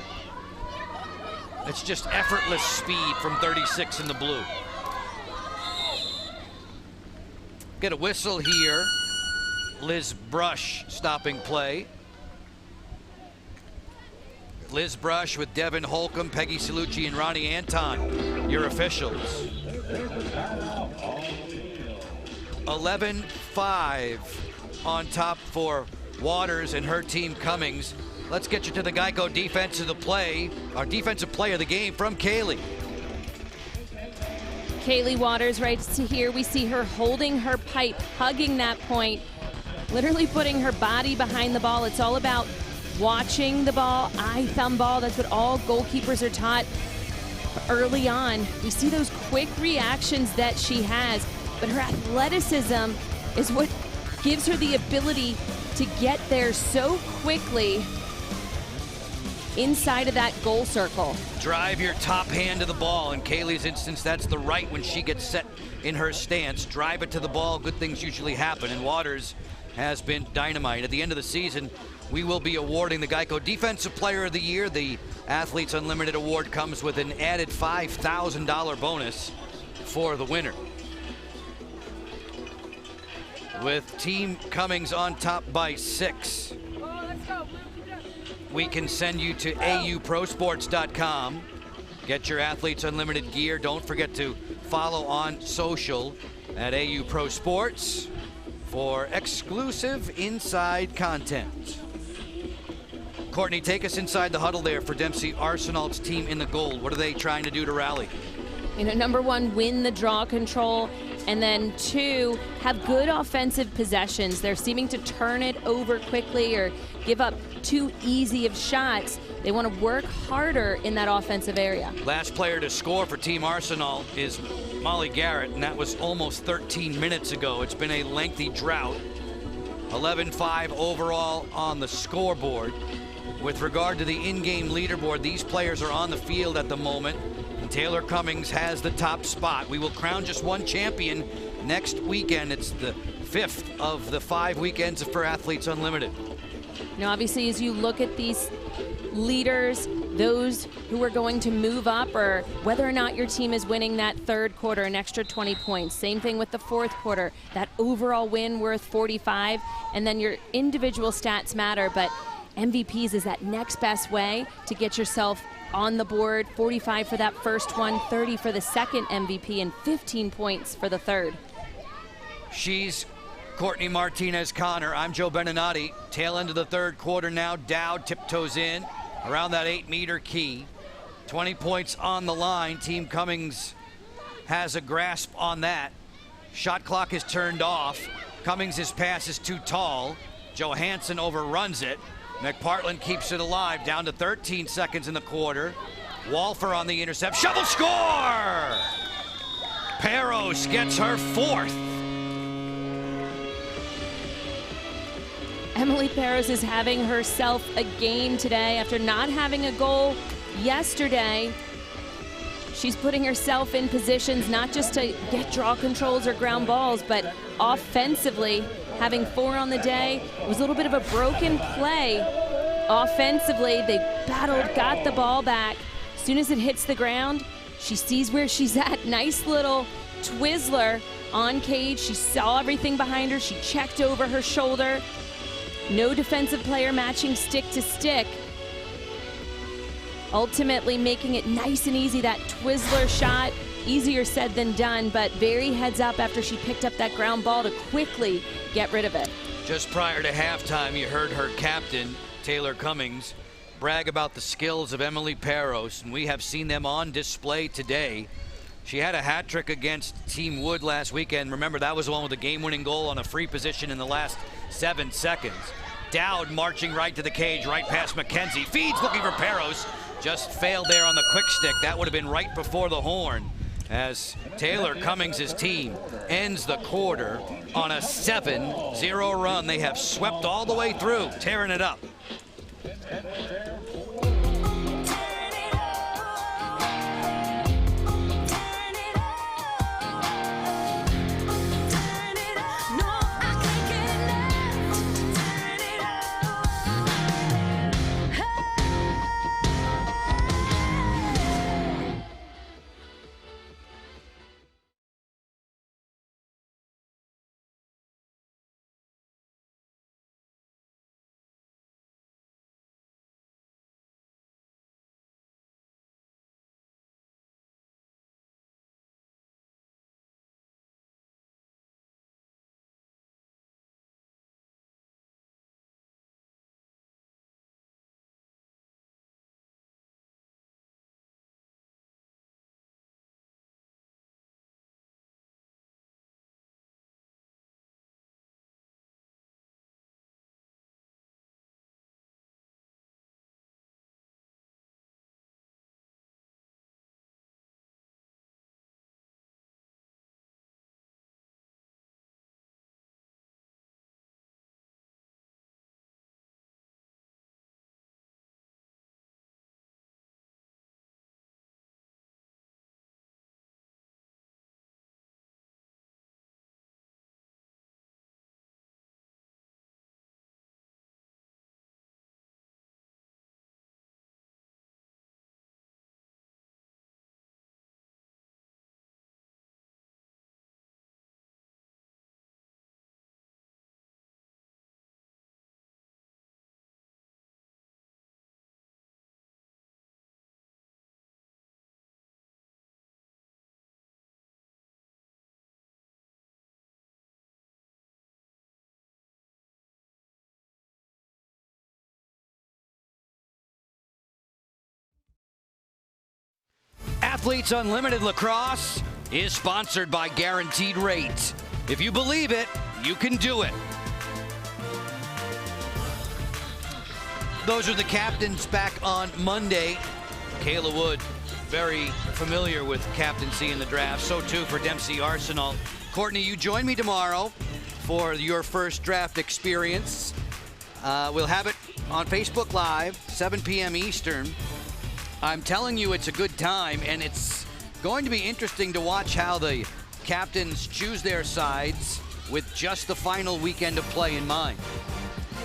It's just effortless speed from 36 in the blue. Get a whistle here. Liz Brush stopping play. Liz Brush with Devin Holcomb, Peggy Salucci, and Ronnie Anton, your officials. 11-5 on top for Waters and her team Cummings. Let's get you to the Geico defense of the play, our defensive play of the game from Kaylee. Kaylee Waters right to here. We see her holding her pipe, hugging that point, literally putting her body behind the ball. It's all about watching the ball, eye thumb ball. That's what all goalkeepers are taught early on. We see those quick reactions that she has, but her athleticism is what gives her the ability to get there so quickly inside of that goal circle. Drive your top hand to the ball. In Kaylee's instance, that's the right when she gets set in her stance. Drive it to the ball. Good things usually happen, and Waters has been dynamite. At the end of the season, we will be awarding the Geico Defensive Player of the Year. The Athletes Unlimited Award comes with an added $5,000 bonus for the winner. With Team Cummings on top by 6. We can send you to auprosports.com. Get your Athletes Unlimited gear. Don't forget to follow on social at AU Pro Sports for exclusive inside content. Courtney, take us inside the huddle there for Dempsey Arsenal's team in the goal. What are they trying to do to rally? You know, number one, win the draw control, and then 2, have good offensive possessions. They're seeming to turn it over quickly or give up too easy of shots. They want to work harder in that offensive area. Last player to score for Team Arsenal is Molly Garrett, and that was almost 13 minutes ago. It's been a lengthy drought. 11-5 overall on the scoreboard. With regard to the in-game leaderboard, these players are on the field at the moment. Taylor Cummings has the top spot. We will crown just one champion next weekend. It's the 5th of the 5 weekends for Athletes Unlimited. Now, obviously, as you look at these leaders, those who are going to move up, or whether or not your team is winning that third quarter, an extra 20 points. Same thing with the fourth quarter, that overall win worth 45, and then your individual stats matter, but MVPs is that next best way to get yourself on the board. 45 for that first one, 30 for the second MVP, and 15 points for the third. She's Courtney Martinez-Connor. I'm Joe Beninati. Tail end of the third quarter now. Dowd tiptoes in around that 8-meter key. 20 points on the line. Team Cummings has a grasp on that. Shot clock is turned off. Cummings' pass is too tall. Johansson overruns it. McPartland keeps it alive, down to 13 seconds in the quarter. Walfer on the intercept, shovel score! Peros gets her 4th. Emily Peros is having herself a game today after not having a goal yesterday. She's putting herself in positions not just to get draw controls or ground balls, but offensively, having 4 on the day. It was a little bit of a broken play. Offensively, they battled, got the ball back. As soon as it hits the ground, She sees where she's at. Nice little Twizzler on cage. She saw everything behind her. She checked over her shoulder. No defensive player matching stick to stick. Ultimately making it nice and easy, that Twizzler shot. Easier said than done, but very heads up after she picked up that ground ball to quickly get rid of it. Just prior to halftime, you heard her captain, Taylor Cummings, brag about the skills of Emily Peros, and we have seen them on display today. She had a hat trick against Team Wood last weekend. Remember, that was the one with the game-winning goal on a free position in the last 7 seconds. Dowd marching right to the cage, right past McKenzie. Feeds looking for Peros. Just failed there on the quick stick. That would have been right before the horn, as Taylor Cummings' team ends the quarter on a 7-0 run. They have swept all the way through, tearing it up. Athletes Unlimited Lacrosse is sponsored by Guaranteed Rate. If you believe it, you can do it. Those are the captains back on Monday. Kayla Wood, very familiar with captaincy in the draft. So too for Dempsey Arsenal. Courtney, you join me tomorrow for your first draft experience. We'll have it on Facebook Live, 7 p.m. Eastern. I'm telling you, it's a good time, and it's going to be interesting to watch how the captains choose their sides with just the final weekend of play in mind.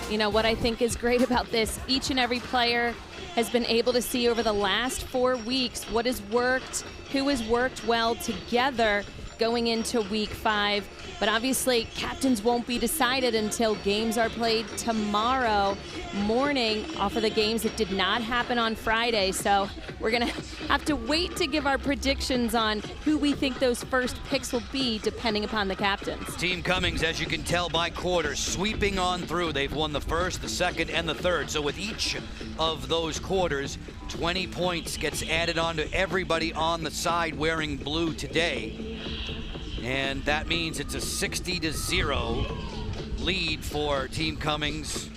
You know, what I think is great about this, each and every player has been able to see over the last 4 weeks what has worked, who has worked well together going into week 5. But obviously, captains won't be decided until games are played tomorrow morning off of the games that did not happen on Friday. So we're going to have to wait to give our predictions on who we think those first picks will be, depending upon the captains. Team Cummings, as you can tell by quarters, sweeping on through. They've won the first, the second, and the third. So with each of those quarters, 20 points gets added on to everybody on the side wearing blue today. And that means it's a 60-0 lead for Team Cummings.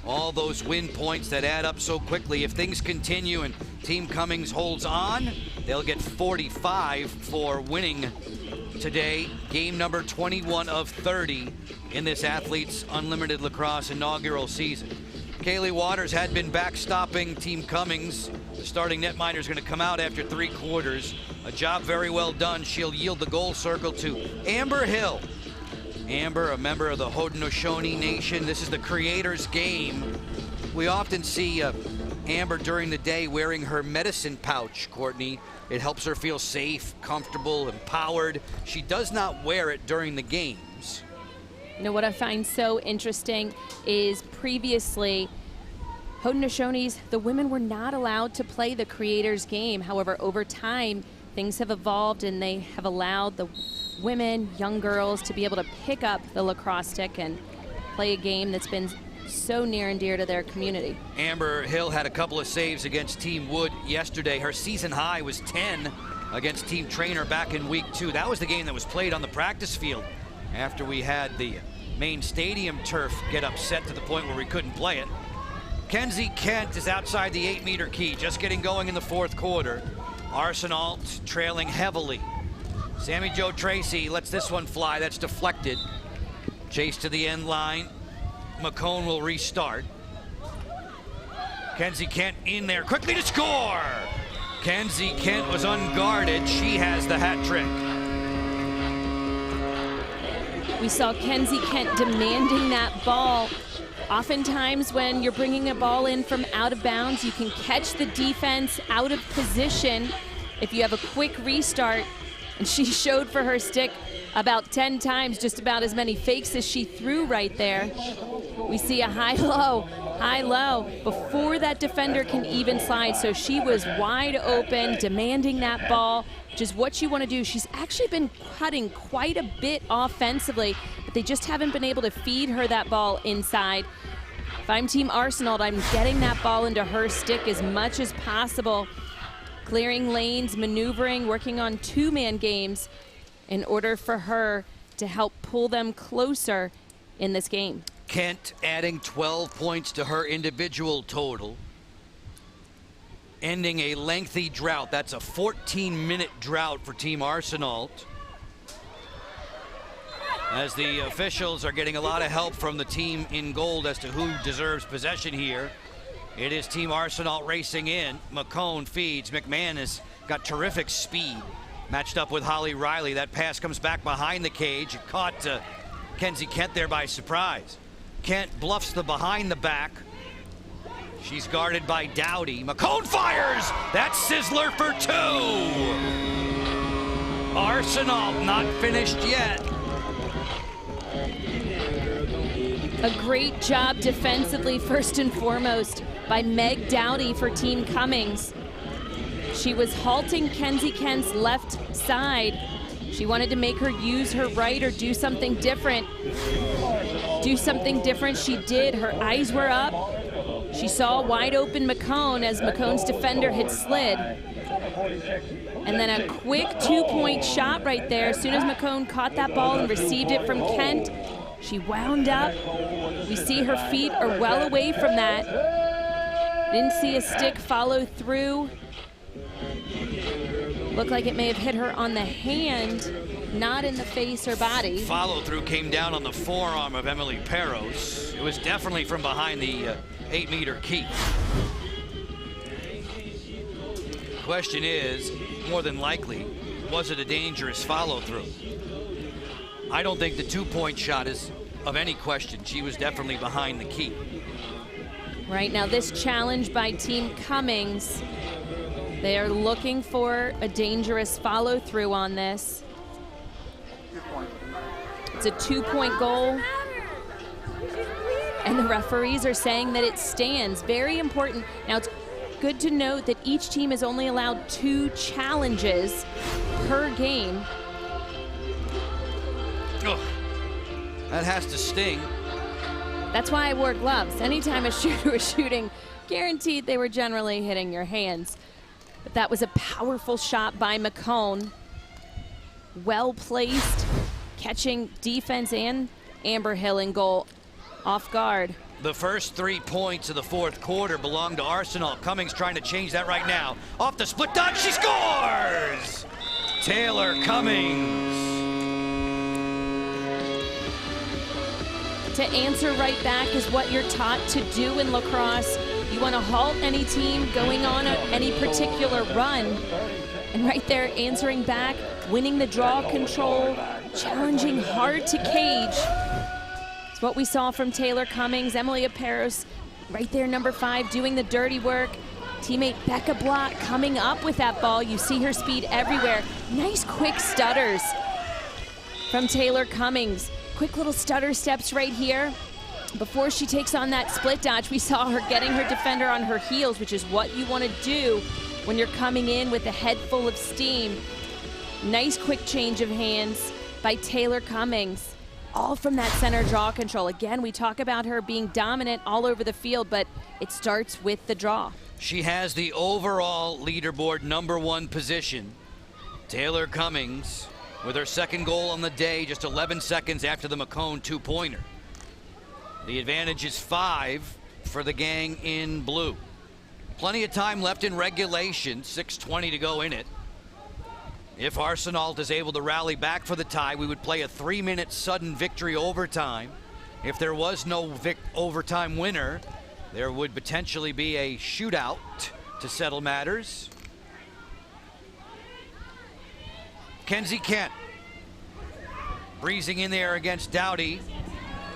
All those win points that add up so quickly. If things continue and Team Cummings holds on, they'll get 45 for winning today. Game number 21 of 30 in this Athletes Unlimited Lacrosse inaugural season. Kaylee Waters had been backstopping Team Cummings. The starting netminder is going to come out after 3 quarters. A job very well done. She'll yield the goal circle to Amber Hill. Amber, a member of the Haudenosaunee Nation. This is the Creators Game. We often see Amber during the day wearing her medicine pouch, Courtney. It helps her feel safe, comfortable, empowered. She does not wear it during the games. You know what I find so interesting is previously Hautenosaunee's, the women were not allowed to play the Creators game. However, over time, things have evolved and they have allowed the women, young girls, to be able to pick up the lacrosse stick and play a game that's been so near and dear to their community. Amber Hill had a couple of saves against Team Wood yesterday. Her season high was 10 against Team Trainer back in week 2. That was the game that was played on the practice field after we had the main stadium turf get upset to the point where we couldn't play it. Kenzie Kent is outside the 8-meter key, just getting going in the 4th quarter. Arsenault trailing heavily. Sammy Jo Tracy lets this one fly. That's deflected. Chase to the end line. McCone will restart. Kenzie Kent in there quickly to score. Kenzie Kent was unguarded. She has the hat trick. We saw Kenzie Kent demanding that ball. Oftentimes when you're bringing a ball in from out of bounds, you can catch the defense out of position if you have a quick restart. And she showed for her stick about 10 times, just about as many fakes as she threw right there. We see a high-low before that defender can even slide. So she was wide open, demanding that ball, which is what you want to do. She's actually been cutting quite a bit offensively, but they just haven't been able to feed her that ball inside. If I'm Team Arsenault, I'm getting that ball into her stick as much as possible, clearing lanes, maneuvering, working on 2-man games in order for her to help pull them closer in this game. Kent adding 12 points to her individual total, ending a lengthy drought. That's a 14-minute drought for Team Arsenault, as the officials are getting a lot of help from the team in gold as to who deserves possession here. It is Team Arsenault racing in. McCone feeds. McMahon has got terrific speed, matched up with Holly Riley. That pass comes back behind the cage. It caught Kenzie Kent there by surprise. Kent bluffs the behind the back. She's guarded by Dowdy. McCone fires! That's Sizzler for 2! Arsenault not finished yet. A great job defensively, first and foremost, by Meg Dowdy for Team Cummings. She was halting Kenzie Kent's left side. She wanted to make her use her right or do something different. Do something different she did. Her eyes were up. She saw wide open McCone as McCone's defender had slid. And then a quick 2-point shot right there. As soon as McCone caught that ball and received it from Kent, she wound up. We see her feet are well away from that. Didn't see a stick follow through. Looked like it may have hit her on the hand, not in the face or body. Follow through came down on the forearm of Emily Perros. It was definitely from behind the 8-meter key. Question is, more than likely, was it a dangerous follow through? I don't think the 2-point shot is of any question. She was definitely behind the key. Right now, this challenge by Team Cummings, they are looking for a dangerous follow through on this. It's a 2-point goal. And the referees are saying that it stands. Very important. Now, it's good to note that each team is only allowed 2 challenges per game. Ugh, that has to sting. That's why I wore gloves. Anytime a shooter was shooting, guaranteed they were generally hitting your hands. But that was a powerful shot by McCone. Well placed, catching defense and Amber Hill in goal off guard. The first 3 points of the 4th quarter belong to Arsenault. Cummings trying to change that right now. Off the split dodge, she scores! Taylor Cummings. To answer right back is what you're taught to do in lacrosse. You want to halt any team going on any particular run. And right there, answering back, winning the draw control, challenging hard to cage. It's what we saw from Taylor Cummings. Emily Perros Right there, number 5, doing the dirty work. Teammate Becca Block coming up with that ball. You see her speed everywhere. Nice quick stutters from Taylor Cummings. Quick little stutter steps right here. Before she takes on that split dodge, we saw her getting her defender on her heels, which is what you want to do when you're coming in with a head full of steam. Nice quick change of hands by Taylor Cummings. All from that center draw control. Again, we talk about her being dominant all over the field, but it starts with the draw. She has the overall leaderboard #1 position. Taylor Cummings with her second goal on the day, just 11 seconds after the McCone 2-pointer. The advantage is 5 for the gang in blue. Plenty of time left in regulation, 6:20 to go in it. If Arsenault is able to rally back for the tie, we would play a 3-minute sudden victory overtime. If there was no overtime winner, there would potentially be a shootout to settle matters. Kenzie Kent breezing in there against Dowdy.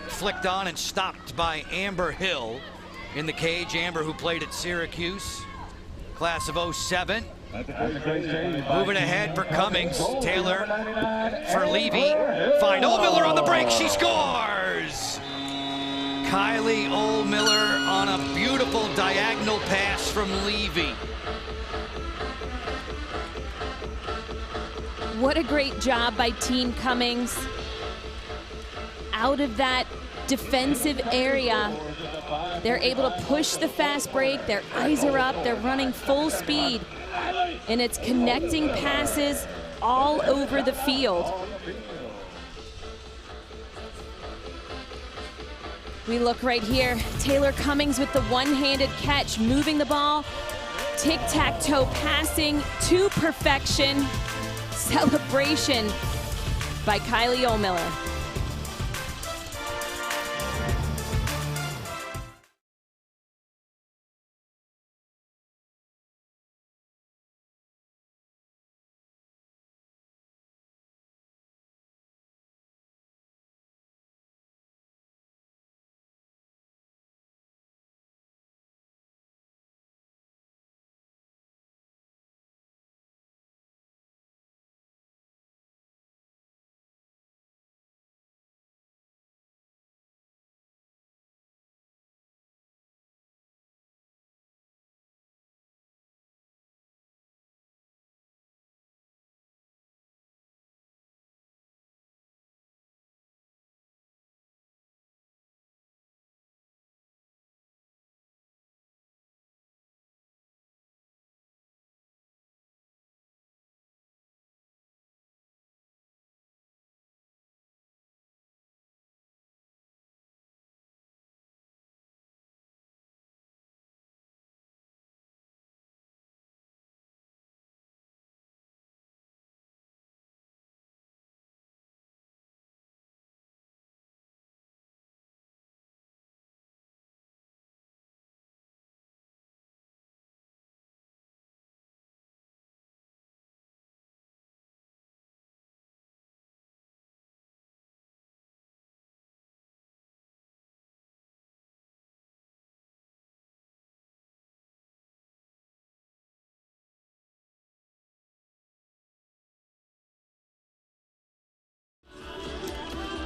Flicked on and stopped by Amber Hill in the cage. Amber, who played at Syracuse, class of '07. Moving ahead for Cummings. Taylor for Levy. Find Oldmiller on the break. She scores! Kylie Oldmiller on a beautiful diagonal pass from Levy. What a great job by Team Cummings. Out of that defensive area, they're able to push the fast break. Their eyes are up. They're running full speed. And it's connecting passes all over the field. We look right here. Taylor Cummings with the one-handed catch, moving the ball. Tic-tac-toe passing to perfection. Celebration by Kylie Oldmiller.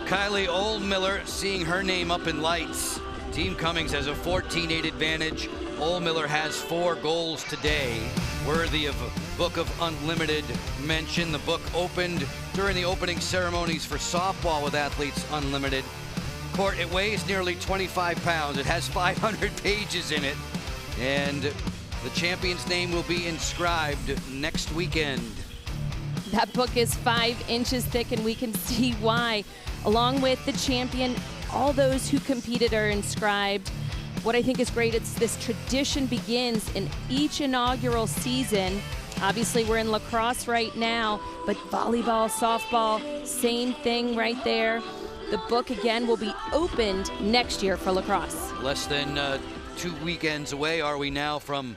Kylie Oldmiller seeing her name up in lights. Team Cummings has a 14-8 advantage. Oldmiller has 4 goals today, worthy of a Book of Unlimited mention. The book opened during the opening ceremonies for softball with Athletes Unlimited. Court, it weighs nearly 25 pounds. It has 500 pages in it, and the champion's name will be inscribed next weekend. That book is 5 inches thick, and we can see why. Along with the champion, all those who competed are inscribed. What I think is great, it's this tradition begins in each inaugural season. Obviously, we're in lacrosse right now, but volleyball, softball, same thing right there. The book, again, will be opened next year for lacrosse. Less than 2 weekends away are we now from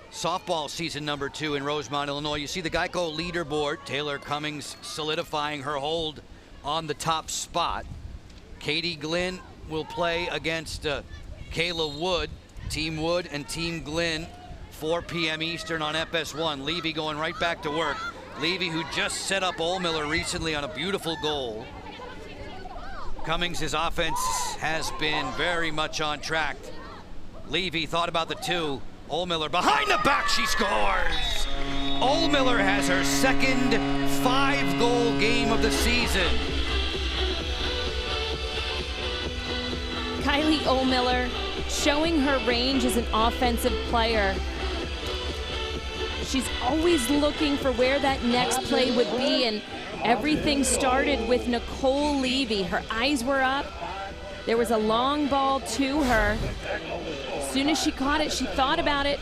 softball season number 2 in Rosemont, Illinois. You see the Geico leaderboard. Taylor Cummings solidifying her hold on the top spot. Katie Glynn will play against Kayla Wood, Team Wood and Team Glenn, 4 p.m. Eastern on FS1. Levy going right back to work. Levy, who just set up Ohlmiller recently on a beautiful goal. Cummings' offense has been very much on track. Levy thought about the 2. Ohlmiller behind the back, she scores! Ohlmiller has her second 5-goal game of the season. Kylie Ohlmiller showing her range as an offensive player. She's always looking for where that next play would be, and everything started with Nicole Levy. Her eyes were up. There was a long ball to her. As soon as she caught it, she thought about it.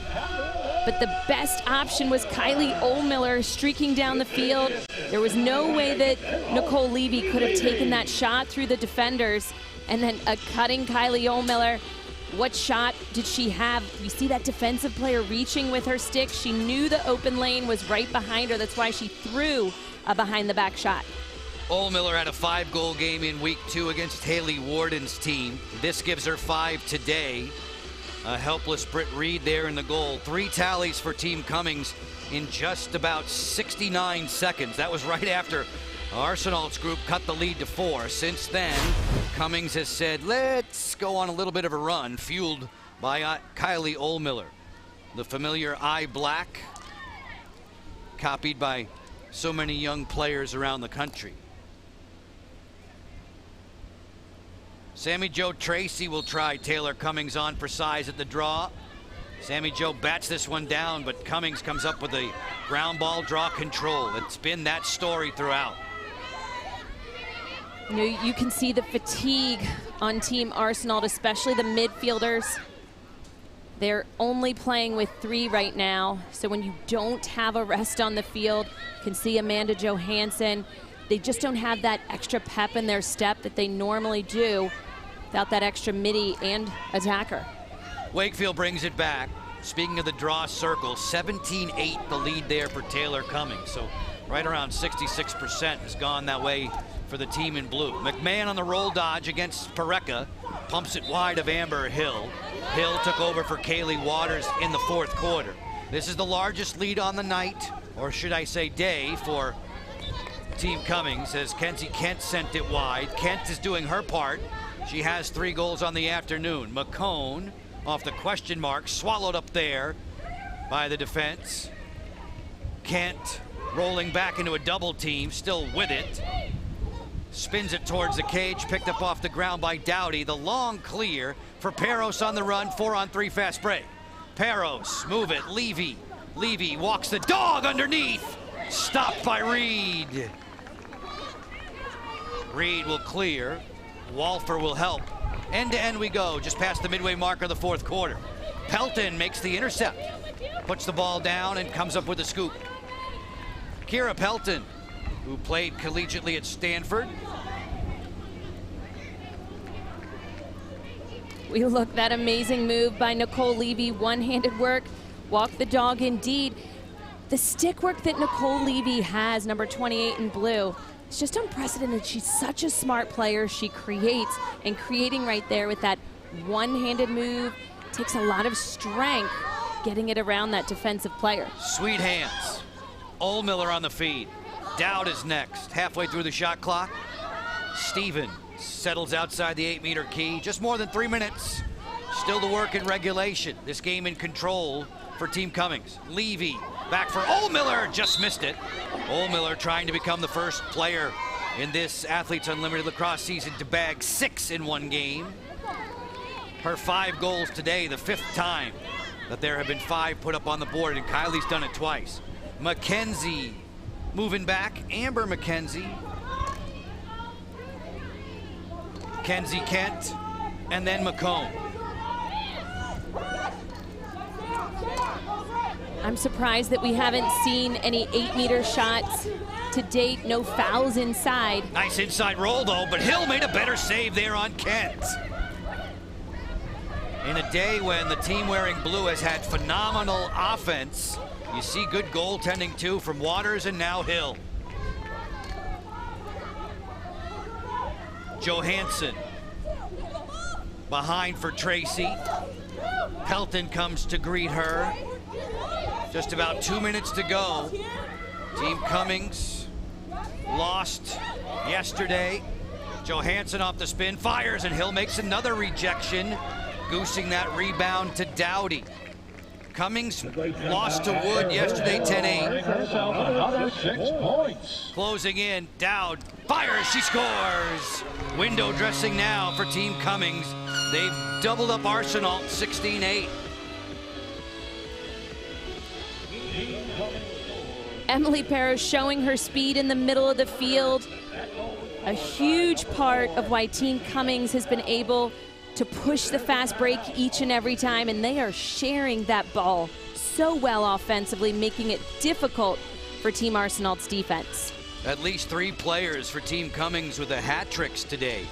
But the best option was Kylie Ohlmiller streaking down the field. There was no way that Nicole Levy could have taken that shot through the defenders. And then a cutting Kylie Ohlmiller. What shot did she have? You see that defensive player reaching with her stick. She knew the open lane was right behind her. That's why she threw a behind-the-back shot. Ohlmiller had a 5-goal game in week 2 against Haley Warden's team. This gives her 5 today. A helpless Britt Reed there in the goal. 3 tallies for Team Cummings in just about 69 seconds. That was right after Arsenal's group cut the lead to 4. Since then, Cummings has said, let's go on a little bit of a run, fueled by Kylie Ohlmiller. The familiar eye black, copied by so many young players around the country. Sammy Jo Tracy will try Taylor Cummings on for size at the draw. Sammy Jo bats this one down, but Cummings comes up with a ground ball draw control. It's been that story throughout. You know, you can see the fatigue on Team Arsenal, especially the midfielders. They're only playing with 3 right now. So when you don't have a rest on the field, you can see Amanda Johansson. They just don't have that extra pep in their step that they normally do without that extra midi and attacker. Wakefield brings it back. Speaking of the draw circle, 17-8 the lead there for Taylor Cummings. So right around 66% has gone that way for the team in blue. McMahon on the roll dodge against Pareca. Pumps it wide of Amber Hill. Hill took over for Kaylee Waters in the 4th quarter. This is the largest lead on the night, or should I say day, for Team Cummings as Kenzie Kent sent it wide. Kent is doing her part. She has 3 goals on the afternoon. McCone off the question mark, swallowed up there by the defense. Kent rolling back into a double team, still with it. Spins it towards the cage, picked up off the ground by Dowdy. The long clear for Peros on the run, 4-on-3 fast break. Peros, move it, Levy. Levy walks the dog underneath. Stopped by Reed. Reed will clear. Walfer will help. End to end we go, just past the midway mark of the 4th quarter. Pelton makes the intercept. Puts the ball down and comes up with a scoop. Kira Pelton, who played collegiately at Stanford. We look, that amazing move by Nicole Levy, one-handed work, walk the dog indeed. The stick work that Nicole Levy has, number 28 in blue, it's just unprecedented. She's such a smart player. She creates, and creating right there with that one-handed move takes a lot of strength getting it around that defensive player. Sweet hands. Ohlmiller on the feed. Dowd is next. Halfway through the shot clock. Steven settles outside the 8-meter key. Just more than 3 minutes. Still to work in regulation. This game in control for Team Cummings. Levy back for Ohlmiller, just missed it. Ohlmiller trying to become the first player in this Athletes Unlimited lacrosse season to bag 6 in one game. Her 5 goals today, the 5th time that there have been 5 put up on the board, and Kylie's done it twice. McKenzie moving back, Amber McKenzie. Kenzie Kent, and then McComb. I'm surprised that we haven't seen any 8-meter shots to date. No fouls inside. Nice inside roll though, but Hill made a better save there on Kent. In a day when the team wearing blue has had phenomenal offense, you see good goaltending too from Waters and now Hill. Johansson behind for Tracy. Pelton comes to greet her. Just about 2 minutes to go. Team Cummings lost yesterday. Johansson off the spin, fires, and Hill makes another rejection, goosing that rebound to Dowdy. Cummings lost to Wood yesterday, 10-8. Another 6 points. Closing in, Dowd fires, she scores. Window dressing now for Team Cummings. They've doubled up Arsenal, 16-8. Emily Perros showing her speed in the middle of the field. A huge part of why Team Cummings has been able to push the fast break each and every time, and they are sharing that ball so well offensively, making it difficult for Team Arsenal's defense. At least 3 players for Team Cummings with the hat tricks today.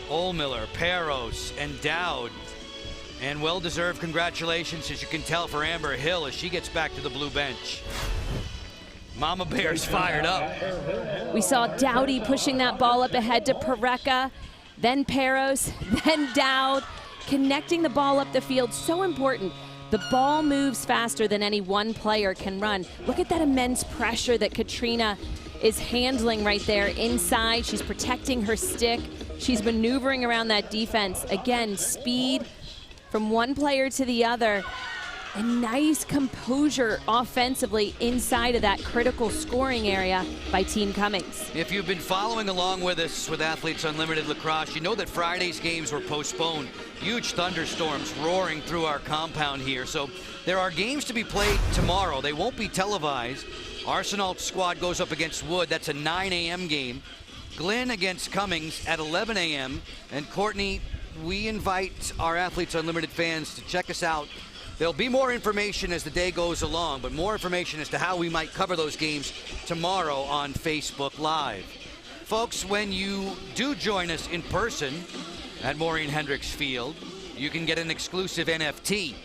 Ohlmiller, Perros, and Dowd. And well-deserved congratulations, as you can tell, for Amber Hill as she gets back to the blue bench. Mama Bear's fired up. We saw Dowdy pushing that ball up ahead to Pareca, then Perros, then Dowd, connecting the ball up the field. So important. The ball moves faster than any one player can run. Look at that immense pressure that Katrina is handling right there inside. She's protecting her stick. She's maneuvering around that defense. Again, speed from one player to the other. A nice composure offensively inside of that critical scoring area by Team Cummings. If you've been following along with us with Athletes Unlimited Lacrosse, you know that Friday's games were postponed. Huge thunderstorms roaring through our compound here. So there are games to be played tomorrow. They won't be televised. Arsenal's squad goes up against Wood. That's a 9 a.m. game. Glenn against Cummings at 11 a.m. And Courtney, we invite our Athletes Unlimited fans to check us out. There'll be more information as the day goes along, but more information as to how we might cover those games tomorrow on Facebook Live. Folks, when you do join us in person at Maureen Hendricks Field, you can get an exclusive NFT.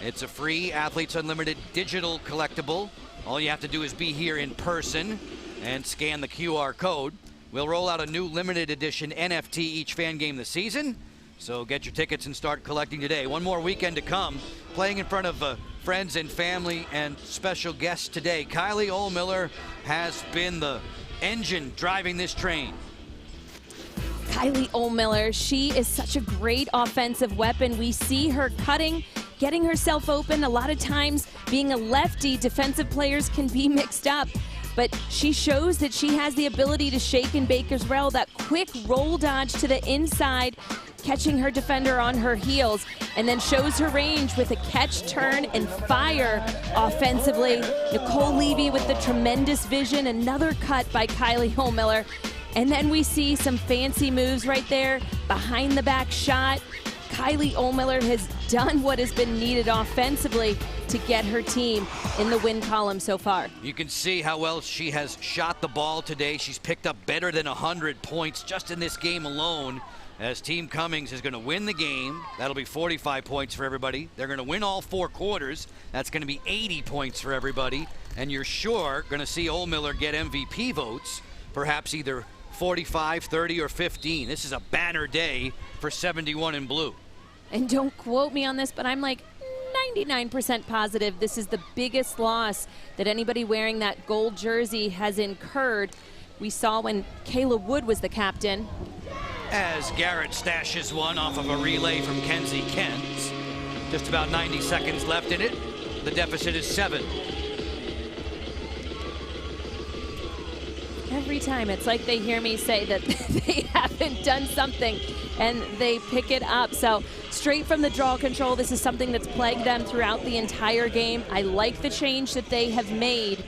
It's a free Athletes Unlimited digital collectible. All you have to do is be here in person and scan the QR code. We'll roll out a new limited edition NFT each fan game this season. So get your tickets and start collecting today. One more weekend to come. Playing in front of friends and family and special guests today. Kylie Ohlmiller has been the engine driving this train. Kylie Ohlmiller, she is such a great offensive weapon. We see her cutting, getting herself open. A lot of times, being a lefty, defensive players can be mixed up. But she shows that she has the ability to shake and bake as well. That quick roll dodge to the inside, catching her defender on her heels, and then shows her range with a catch, turn, and fire offensively. Nicole Levy with the tremendous vision. Another cut by Kylie Ohlmiller. And then we see some fancy moves right there, behind the back shot. Kylie Ohlmiller has done what has been needed offensively to get her team in the win column so far. You can see how well she has shot the ball today. She's picked up better than 100 points just in this game alone, as Team Cummings is going to win the game. That'll be 45 points for everybody. They're going to win all 4 quarters. That's going to be 80 points for everybody. And you're sure going to see Ohlmiller get MVP votes, perhaps either 45, 30, or 15. This is a banner day for 71 in blue. And don't quote me on this, but I'm like 99% positive this is the biggest loss that anybody wearing that gold jersey has incurred. We saw when Kayla Wood was the captain. As Garrett stashes one off of a relay from Kenzie Kent. Just about 90 seconds left in it. The deficit is 7. Every time it's like they hear me say that they haven't done something and they pick it up. So straight from the draw control, this is something that's plagued them throughout the entire game. I like the change that they have made,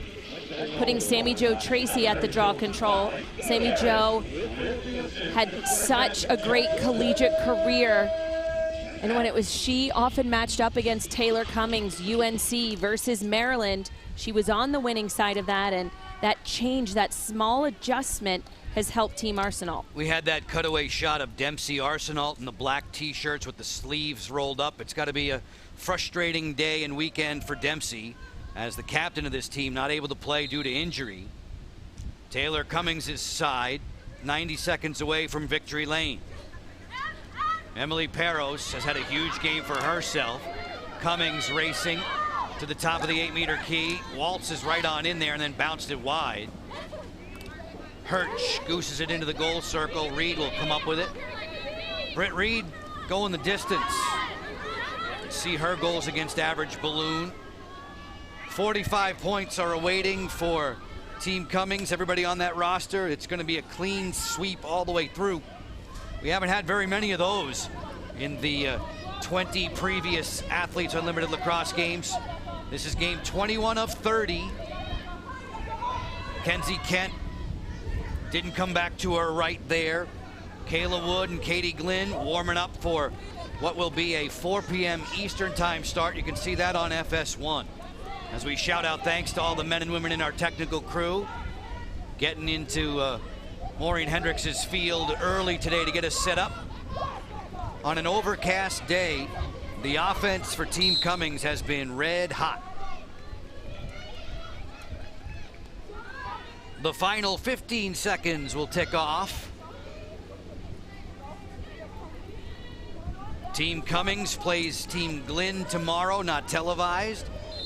putting Sammy Jo Tracy at the draw control. Sammy Jo had such a great collegiate career. And when it was she often matched up against Taylor Cummings, UNC versus Maryland, she was on the winning side of that, and that change, that small adjustment, has helped Team Arsenal. We had that cutaway shot of Dempsey Arsenal in the black t-shirts with the sleeves rolled up. It's got to be a frustrating day and weekend for Dempsey as the captain of this team, not able to play due to injury. Taylor Cummings' side, 90 seconds away from victory lane. Emily Perros has had a huge game for herself. Cummings racing to the top of the 8-meter key. Waltzes right on in there and then bounced it wide. Hirsch gooses it into the goal circle. Reed will come up with it. Britt Reed going the distance. See her goals against average balloon. 45 points are awaiting for Team Cummings. Everybody on that roster, it's going to be a clean sweep all the way through. We haven't had very many of those in the 20 previous Athletes Unlimited lacrosse games. This is game 21 of 30. Kenzie Kent didn't come back to her right there. Kayla Wood and Katie Glynn warming up for what will be a 4 p.m. Eastern time start. You can see that on FS1. As we shout out thanks to all the men and women in our technical crew, getting into Maureen Hendricks' field early today to get us set up. On an overcast day, the offense for Team Cummings has been red hot. The final 15 seconds will tick off. Team Cummings plays Team Glynn tomorrow, not televised.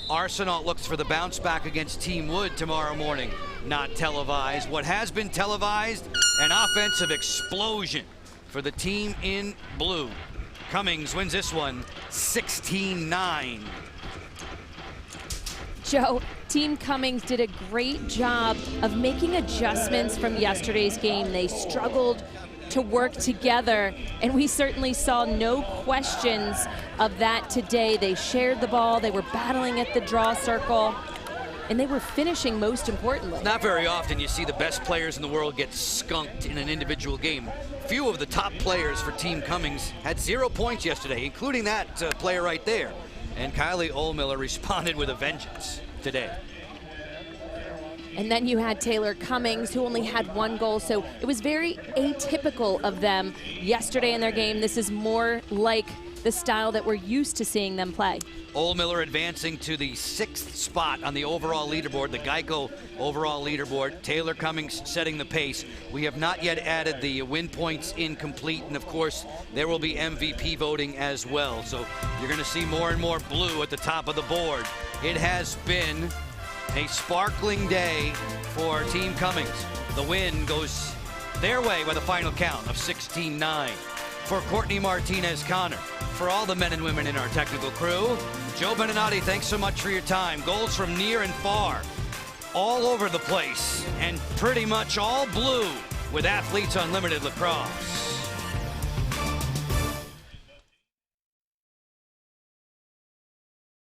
Arsenault looks for the bounce back against Team Wood tomorrow morning, not televised. What has been televised, an offensive explosion for the team in blue. Cummings wins this one 16-9. Joe, Team Cummings did a great job of making adjustments from yesterday's game. They struggled to work together, and we certainly saw no questions of that today. They shared the ball, they were battling at the draw circle, and they were finishing most importantly. Not very often you see the best players in the world get skunked in an individual game. Few of the top players for Team Cummings had 0 points yesterday, including that player right there. And Kylie Ohlmiller responded with a vengeance today. And then you had Taylor Cummings, who only had 1 goal, so it was very atypical of them yesterday in their game. This is more like the style that we're used to seeing them play. Ohlmiller advancing to the 6th spot on the overall leaderboard, the Geico overall leaderboard. Taylor Cummings setting the pace. We have not yet added the win points incomplete, and of course, there will be MVP voting as well. So you're going to see more and more blue at the top of the board. It has been a sparkling day for Team Cummings. The win goes their way with a final count of 16-9. For Courtney Martinez-Connor, for all the men and women in our technical crew, Joe Beninati, thanks so much for your time. Goals from near and far, all over the place, and pretty much all blue with Athletes Unlimited Lacrosse.